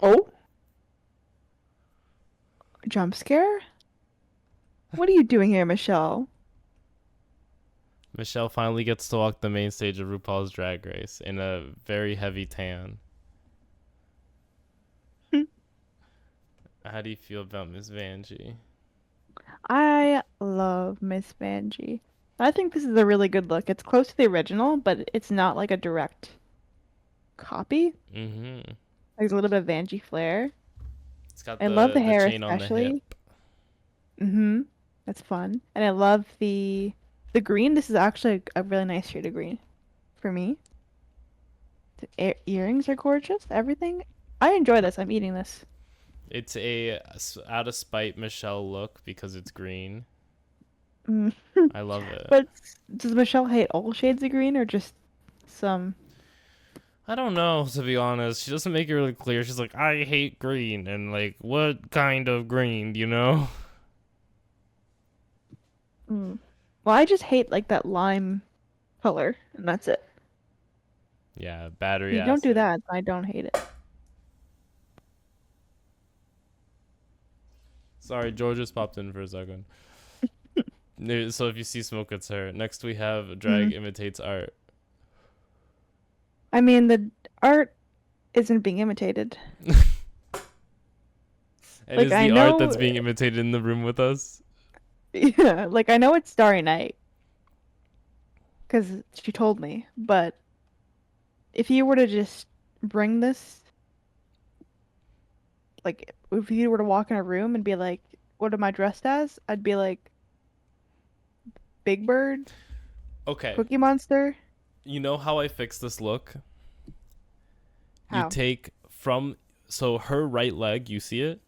[SPEAKER 2] Oh, jump scare? What are you doing here, Michelle?
[SPEAKER 1] Michelle finally gets to walk the main stage of RuPaul's Drag Race in a very heavy tan. How do you feel about Miss Vanjie?
[SPEAKER 2] I love Miss Vanjie. I think this is a really good look. It's close to the original, but it's not like a direct copy.
[SPEAKER 1] Mm-hmm.
[SPEAKER 2] There's a little bit of Vanjie flair.
[SPEAKER 1] It's got
[SPEAKER 2] I love the
[SPEAKER 1] the
[SPEAKER 2] hair
[SPEAKER 1] chain on the
[SPEAKER 2] especially.
[SPEAKER 1] hip.
[SPEAKER 2] Mm-hmm. That's fun. And I love the green. This is actually a really nice shade of green for me. The earrings are gorgeous. Everything. I enjoy this. I'm eating this.
[SPEAKER 1] It's a out of spite Michelle look because it's green.
[SPEAKER 2] Mm.
[SPEAKER 1] I love it.
[SPEAKER 2] But does Michelle hate all shades of green or just some?
[SPEAKER 1] I don't know, to be honest. She doesn't make it really clear. She's like, I hate green, and like, what kind of green, you know?
[SPEAKER 2] Mm. Well, I just hate like that lime color, and that's it.
[SPEAKER 1] Yeah, battery
[SPEAKER 2] You don't do
[SPEAKER 1] acid.
[SPEAKER 2] that, I don't hate it.
[SPEAKER 1] Sorry, George just popped in for a second. So if you see smoke, it's her. Next we have
[SPEAKER 2] Mm.
[SPEAKER 1] drag imitates art.
[SPEAKER 2] I mean, the art isn't being imitated.
[SPEAKER 1] And
[SPEAKER 2] Like
[SPEAKER 1] is
[SPEAKER 2] I
[SPEAKER 1] the art
[SPEAKER 2] know,
[SPEAKER 1] that's being imitated in the room with us?
[SPEAKER 2] yeah, like I know it's Starry Night because she told me, but if you were to just bring this, like, if you were to walk in a room and be like, "What am I dressed as?" I'd be like, "Big Bird,
[SPEAKER 1] Okay,
[SPEAKER 2] Cookie Monster."
[SPEAKER 1] you know how I fix this look? You
[SPEAKER 2] How?
[SPEAKER 1] take from so her right leg, you see it?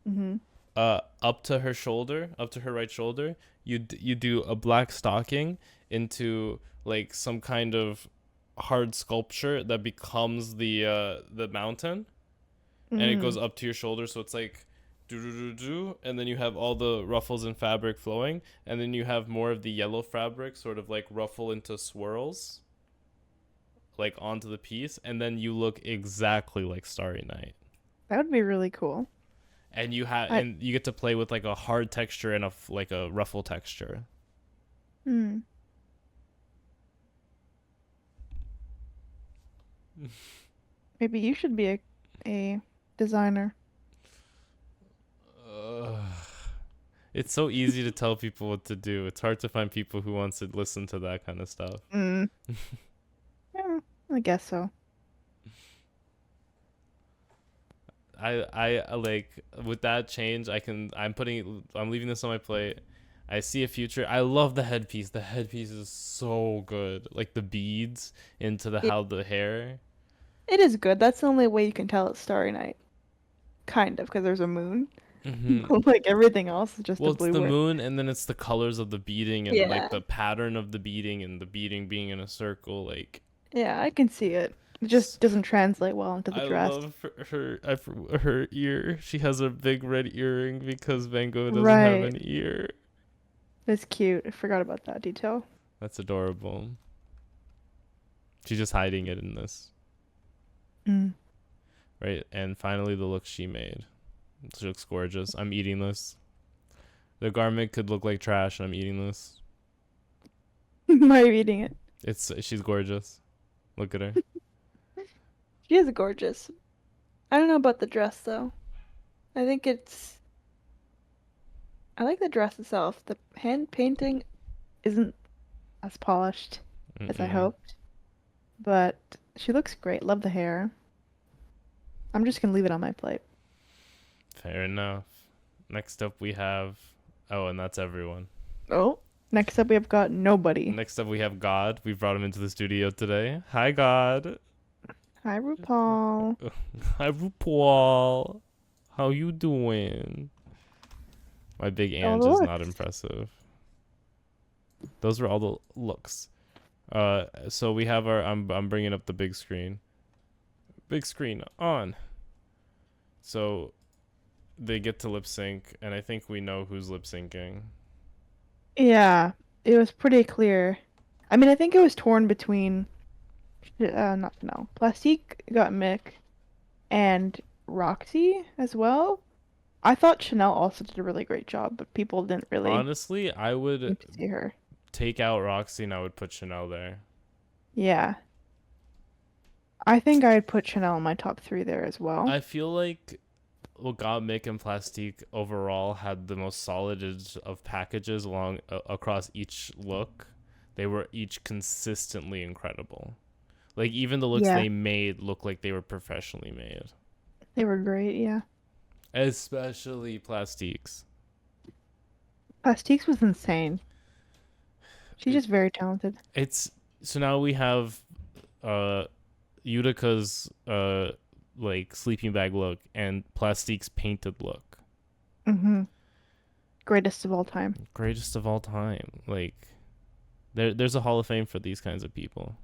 [SPEAKER 2] Mm-hmm.
[SPEAKER 1] Up to her shoulder, up to her right shoulder, you do a black stocking into like some kind of hard sculpture that becomes the mountain, and it goes
[SPEAKER 2] Mm.
[SPEAKER 1] up to your shoulder, so it's like do do do do, and then you have all the ruffles and fabric flowing, and then you have more of the yellow fabric sort of like ruffle into swirls like onto the piece, and then you look exactly like Starry Night.
[SPEAKER 2] That would be really cool.
[SPEAKER 1] And
[SPEAKER 2] I.
[SPEAKER 1] you get to play with like a hard texture and like a ruffle texture.
[SPEAKER 2] Hmm. Maybe you should be a designer.
[SPEAKER 1] uh, it's so easy to tell people what to do. It's hard to find people who wants to listen to that kind of stuff.
[SPEAKER 2] Mm. Yeah, I guess so.
[SPEAKER 1] I like with that change. I'm leaving this on my plate. I see a future. I love the headpiece. The headpiece is so good. Like the beads into the
[SPEAKER 2] It
[SPEAKER 1] how the hair.
[SPEAKER 2] it is good. That's the only way you can tell it's Starry Night. Kind of, because there's a moon.
[SPEAKER 1] Hmm.
[SPEAKER 2] But like everything else is just a
[SPEAKER 1] Well, it's
[SPEAKER 2] blue
[SPEAKER 1] the
[SPEAKER 2] wind.
[SPEAKER 1] moon, and then it's the colors of the beading, and like
[SPEAKER 2] Yeah.
[SPEAKER 1] the pattern of the beading, and the beading being in a circle. Like,
[SPEAKER 2] Yeah, I can see it. It just doesn't translate well into the
[SPEAKER 1] I
[SPEAKER 2] dress.
[SPEAKER 1] love her ear. She has a big red earring because Van Gogh doesn't have
[SPEAKER 2] Right.
[SPEAKER 1] an ear.
[SPEAKER 2] It's cute. I forgot about that detail.
[SPEAKER 1] That's adorable. She's just hiding it in this.
[SPEAKER 2] Mm.
[SPEAKER 1] Right, and finally the look she made. She looks gorgeous. I'm eating this. The garment could look like trash, and I'm eating this.
[SPEAKER 2] Why are you eating it?
[SPEAKER 1] She's gorgeous. Look at her.
[SPEAKER 2] She is gorgeous. I don't know about the dress though. I think it's. I like the dress itself. The hand painting isn't as polished as I
[SPEAKER 1] Mm-mm.
[SPEAKER 2] hoped, but she looks great. Love the hair. I'm just gonna leave it on my plate.
[SPEAKER 1] Fair enough. Next up we have. Oh, and that's everyone.
[SPEAKER 2] Oh, next up we have got nobody.
[SPEAKER 1] Next up we have God. We brought him into the studio today. Hi, God.
[SPEAKER 2] Hi, Rupaul.
[SPEAKER 1] Hi, Rupaul. How you doing? My big
[SPEAKER 2] All the
[SPEAKER 1] Ange is not
[SPEAKER 2] looks.
[SPEAKER 1] impressive. Those were all the looks. So we have our. I'm bringing up the big screen. Big screen on. So they get to lip sync, and I think we know who's lip syncing.
[SPEAKER 2] Yeah, it was pretty clear. I mean, I think it was torn between, not no, Plastique got Mick and Roxy as well. I thought Chanel also did a really great job, but people didn't really
[SPEAKER 1] Honestly, I would
[SPEAKER 2] seem to see her.
[SPEAKER 1] take out Roxy and I would put Chanel there.
[SPEAKER 2] Yeah, I think I'd put Chanel in my top three there as well.
[SPEAKER 1] I feel like God Mick and Plastique overall had the most solid of packages along across each look. They were each consistently incredible. Like even the looks
[SPEAKER 2] Yeah,
[SPEAKER 1] they made look like they were professionally made.
[SPEAKER 2] they were great. Yeah,
[SPEAKER 1] Especially Plastique's.
[SPEAKER 2] Plastique's was insane. She's
[SPEAKER 1] It,
[SPEAKER 2] just very talented.
[SPEAKER 1] it's so now we have uh Utica's like sleeping bag look and Plastique's painted look.
[SPEAKER 2] Mm-hmm. Greatest of all time.
[SPEAKER 1] Greatest of all time. Like there's a Hall of Fame for these kinds of people.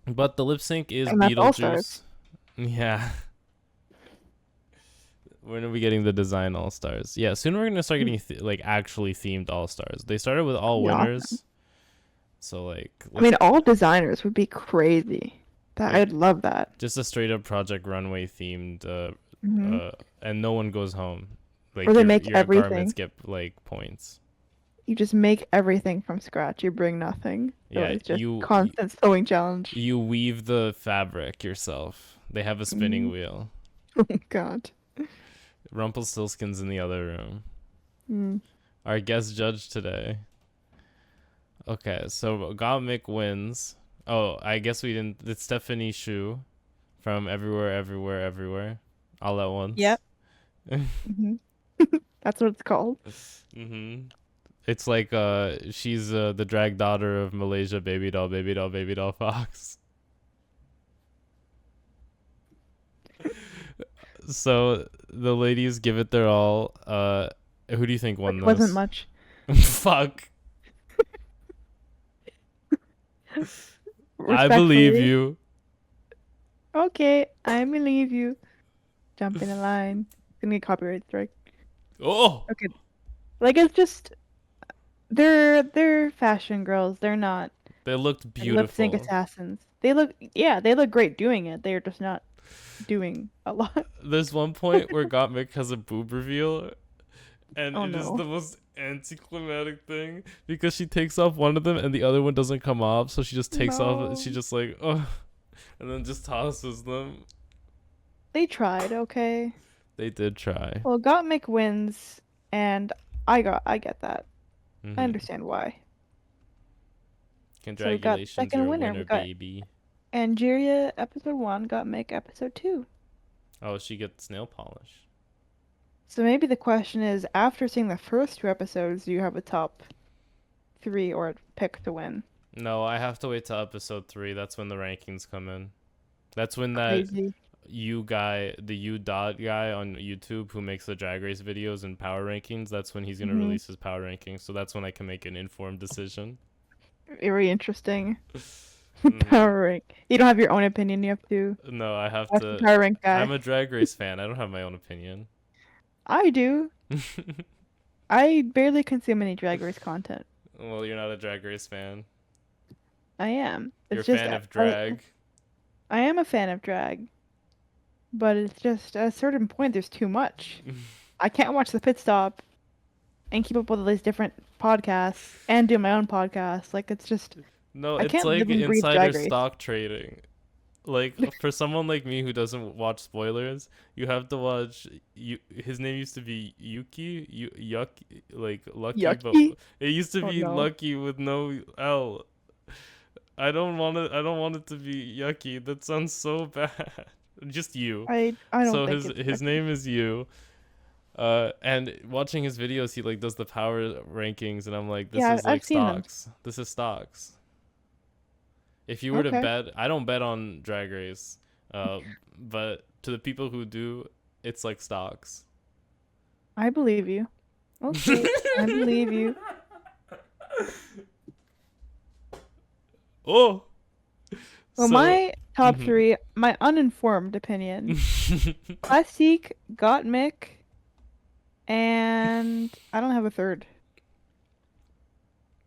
[SPEAKER 1] But the lip sync is
[SPEAKER 2] And that's All Stars.
[SPEAKER 1] Beetlejuice. Yeah. When are we getting the design all stars? Yeah, soon we're gonna start getting like actually themed all stars. They started with all
[SPEAKER 2] Yeah.
[SPEAKER 1] winners, so like
[SPEAKER 2] I mean, all designers would be crazy. That
[SPEAKER 1] right,
[SPEAKER 2] I'd love that.
[SPEAKER 1] just a straight up Project Runway themed,
[SPEAKER 2] Hmm.
[SPEAKER 1] and no one goes home.
[SPEAKER 2] Or
[SPEAKER 1] Like
[SPEAKER 2] they
[SPEAKER 1] your
[SPEAKER 2] make
[SPEAKER 1] garments
[SPEAKER 2] everything.
[SPEAKER 1] get like points.
[SPEAKER 2] You just make everything from scratch. You bring nothing. So
[SPEAKER 1] Yeah,
[SPEAKER 2] it's just constant sewing challenge.
[SPEAKER 1] you weave the fabric yourself. They have a spinning
[SPEAKER 2] Mm.
[SPEAKER 1] wheel.
[SPEAKER 2] Oh God.
[SPEAKER 1] Rumpelstiltskin's in the other room.
[SPEAKER 2] Mm.
[SPEAKER 1] Our guest judge today. Okay, so Gottmik wins. Oh, I guess we didn't. It's Stephanie Shu from Everywhere, Everywhere, Everywhere, all at once.
[SPEAKER 2] Yep. Hmm. That's what it's called.
[SPEAKER 1] Mhm. It's like she's the drag daughter of Malaysia Baby Doll, Baby Doll, Baby Doll Fox. So the ladies give it their all. Who do you think won
[SPEAKER 2] Which wasn't
[SPEAKER 1] this?
[SPEAKER 2] much.
[SPEAKER 1] Fuck. I believe
[SPEAKER 2] Respectfully.
[SPEAKER 1] you.
[SPEAKER 2] Okay, I believe you. Jump in a line. Gonna get copyright strike.
[SPEAKER 1] Oh.
[SPEAKER 2] Okay. Like it's just they're fashion girls. They're not
[SPEAKER 1] They looked
[SPEAKER 2] like lip sync
[SPEAKER 1] beautiful.
[SPEAKER 2] assassins. They look great doing it. They're just not doing a lot.
[SPEAKER 1] There's one point where Gottmik has a boob reveal, and
[SPEAKER 2] Oh
[SPEAKER 1] it is
[SPEAKER 2] no.
[SPEAKER 1] the most anticlimactic thing because she takes off one of them and the other one doesn't come off, so she just takes off. She
[SPEAKER 2] No.
[SPEAKER 1] just like oh, and then just tosses them.
[SPEAKER 2] They tried, okay.
[SPEAKER 1] They did try.
[SPEAKER 2] Well, Gottmik wins, and I get that. I
[SPEAKER 1] Mm-hmm.
[SPEAKER 2] understand why. So we got
[SPEAKER 1] Congratulations,
[SPEAKER 2] second
[SPEAKER 1] you're a
[SPEAKER 2] winner.
[SPEAKER 1] winner,
[SPEAKER 2] We got
[SPEAKER 1] baby.
[SPEAKER 2] Angeria episode 1, Gottmik episode 2.
[SPEAKER 1] Oh, she gets nail polish.
[SPEAKER 2] So maybe the question is, after seeing the first 2 episodes, do you have a top 3 or pick to win?
[SPEAKER 1] No, I have to wait till episode 3. That's when the rankings come in. That's when that
[SPEAKER 2] Crazy.
[SPEAKER 1] the U dot guy on YouTube who makes the drag race videos and power rankings, that's when he's gonna
[SPEAKER 2] Hmm.
[SPEAKER 1] release his power rankings. So that's when I can make an informed decision.
[SPEAKER 2] Very interesting.
[SPEAKER 1] Mhm.
[SPEAKER 2] Power rank. You don't have your own opinion. You have to
[SPEAKER 1] No, I have
[SPEAKER 2] ask the
[SPEAKER 1] to.
[SPEAKER 2] power rank
[SPEAKER 1] I'm
[SPEAKER 2] guy.
[SPEAKER 1] a drag race fan. I don't have my own opinion.
[SPEAKER 2] I do. I barely consume any Drag Race content.
[SPEAKER 1] Well, you're not a drag race fan.
[SPEAKER 2] I am.
[SPEAKER 1] You're a
[SPEAKER 2] It's just
[SPEAKER 1] fan of drag.
[SPEAKER 2] I am a fan of drag. but it's just at a certain point there's too much. I can't watch the pit stop and keep up with all these different podcasts and do my own podcast. Like it's just
[SPEAKER 1] No,
[SPEAKER 2] I
[SPEAKER 1] it's
[SPEAKER 2] can't
[SPEAKER 1] like
[SPEAKER 2] live and breathe
[SPEAKER 1] insider
[SPEAKER 2] Drag Race.
[SPEAKER 1] stock trading. Like for someone like me who doesn't watch spoilers, you have to watch. His name used to be Yuki, Yucky, like Lucky, but
[SPEAKER 2] Yucky.
[SPEAKER 1] it used to
[SPEAKER 2] Oh
[SPEAKER 1] be
[SPEAKER 2] no.
[SPEAKER 1] Lucky with no L. I don't want it. I don't want it to be Yucky. That sounds so bad. Just you.
[SPEAKER 2] I don't
[SPEAKER 1] So
[SPEAKER 2] think it's
[SPEAKER 1] his
[SPEAKER 2] Yucky.
[SPEAKER 1] name is you. And watching his videos, he like does the power rankings, and I'm like, this
[SPEAKER 2] Yeah,
[SPEAKER 1] is
[SPEAKER 2] I've
[SPEAKER 1] like
[SPEAKER 2] seen them.
[SPEAKER 1] stocks. This is stocks. If you were to
[SPEAKER 2] Okay.
[SPEAKER 1] bet, I don't bet on Drag Race, but to the people who do, it's like stocks.
[SPEAKER 2] I believe you. Okay. I believe you.
[SPEAKER 1] Oh,
[SPEAKER 2] Well,
[SPEAKER 1] so.
[SPEAKER 2] my top three, my uninformed opinion. Classique, Got Mick, and I don't have a third.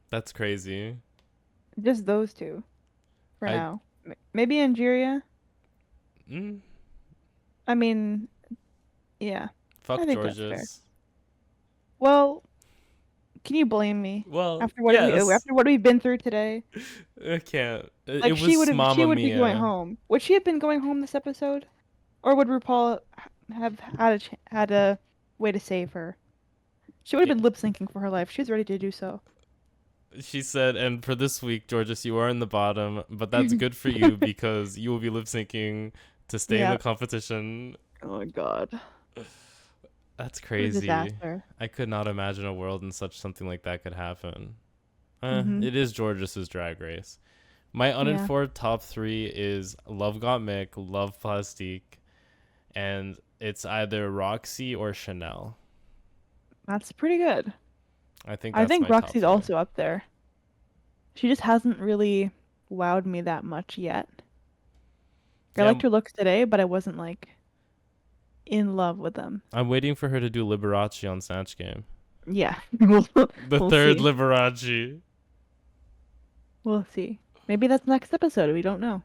[SPEAKER 1] That's crazy.
[SPEAKER 2] Just those two for
[SPEAKER 1] I
[SPEAKER 2] now. Maybe Angeria.
[SPEAKER 1] mm,
[SPEAKER 2] I mean, yeah, I
[SPEAKER 1] fuck
[SPEAKER 2] think that's fair.
[SPEAKER 1] Georges.
[SPEAKER 2] Well, can you blame me
[SPEAKER 1] Well,
[SPEAKER 2] after
[SPEAKER 1] yes.
[SPEAKER 2] what we've been through today?
[SPEAKER 1] I can't. It
[SPEAKER 2] Like
[SPEAKER 1] was
[SPEAKER 2] she
[SPEAKER 1] Mamma
[SPEAKER 2] would be going
[SPEAKER 1] Mia.
[SPEAKER 2] home. Would she have been going home this episode, or would RuPaul have had a way to save her? She would have been lip syncing for her life. She was ready to do so.
[SPEAKER 1] She said, and for this week, Georges, you are in the bottom, but that's good for you because you will be lip syncing to stay in
[SPEAKER 2] Yeah.
[SPEAKER 1] the competition.
[SPEAKER 2] Oh my god.
[SPEAKER 1] That's
[SPEAKER 2] What a
[SPEAKER 1] crazy.
[SPEAKER 2] disaster.
[SPEAKER 1] I could not imagine a world in such something like that could happen.
[SPEAKER 2] Mhm.
[SPEAKER 1] It is Georges' Drag Race. My
[SPEAKER 2] Yeah.
[SPEAKER 1] uninformed top three is Love Got Mick, Love Plastique, and it's either Roxy or Chanel.
[SPEAKER 2] That's pretty good.
[SPEAKER 1] I think
[SPEAKER 2] I
[SPEAKER 1] that's
[SPEAKER 2] think
[SPEAKER 1] my top
[SPEAKER 2] Roxy's
[SPEAKER 1] three.
[SPEAKER 2] also up there. She just hasn't really wowed me that much yet. I
[SPEAKER 1] Yeah,
[SPEAKER 2] liked her looks today, but I wasn't like in love with them.
[SPEAKER 1] I'm waiting for her to do Liberace on Snatch Game.
[SPEAKER 2] Yeah. We'll
[SPEAKER 1] The
[SPEAKER 2] we'll
[SPEAKER 1] third
[SPEAKER 2] see.
[SPEAKER 1] Liberace.
[SPEAKER 2] We'll see. Maybe that's next episode. We don't know.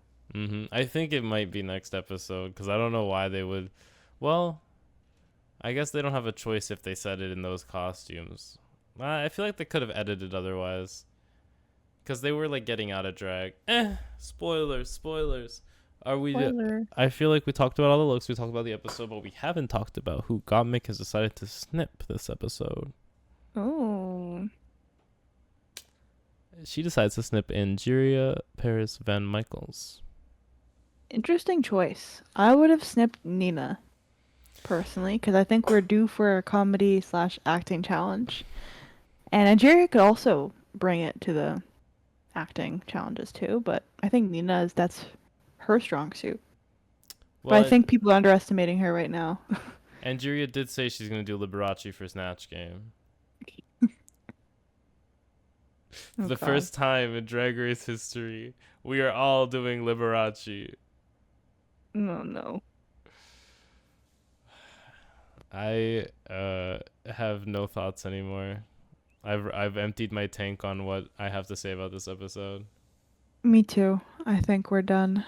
[SPEAKER 1] I think it might be next episode because I don't know why they would. Well, I guess they don't have a choice if they set it in those costumes. I feel like they could have edited otherwise because they were like getting out of drag. Spoilers, spoilers. Are we?
[SPEAKER 2] Spoiler.
[SPEAKER 1] I feel like we talked about all the looks. We talked about the episode, but we haven't talked about who Gottmik has decided to snip this episode.
[SPEAKER 2] Oh.
[SPEAKER 1] She decides to snip Angeria Paris Van Michaels.
[SPEAKER 2] Interesting choice. I would have snipped Nina personally because I think we're due for a comedy slash acting challenge. And Nigeria could also bring it to the acting challenges too, but I think that's her strong suit. But I
[SPEAKER 1] Well,
[SPEAKER 2] think people are underestimating her right now.
[SPEAKER 1] Angeria did say she's gonna do Liberace for Snatch Game.
[SPEAKER 2] Oh
[SPEAKER 1] The
[SPEAKER 2] god.
[SPEAKER 1] first time in Drag Race history, we are all doing Liberace.
[SPEAKER 2] No, no.
[SPEAKER 1] I have no thoughts anymore. I've emptied my tank on what I have to say about this episode.
[SPEAKER 2] Me too. I think we're done.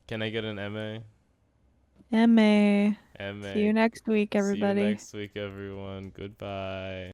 [SPEAKER 1] Can I get an MA?
[SPEAKER 2] MA. See
[SPEAKER 1] MA.
[SPEAKER 2] you next week,
[SPEAKER 1] See you
[SPEAKER 2] everybody.
[SPEAKER 1] next week, everyone. Goodbye.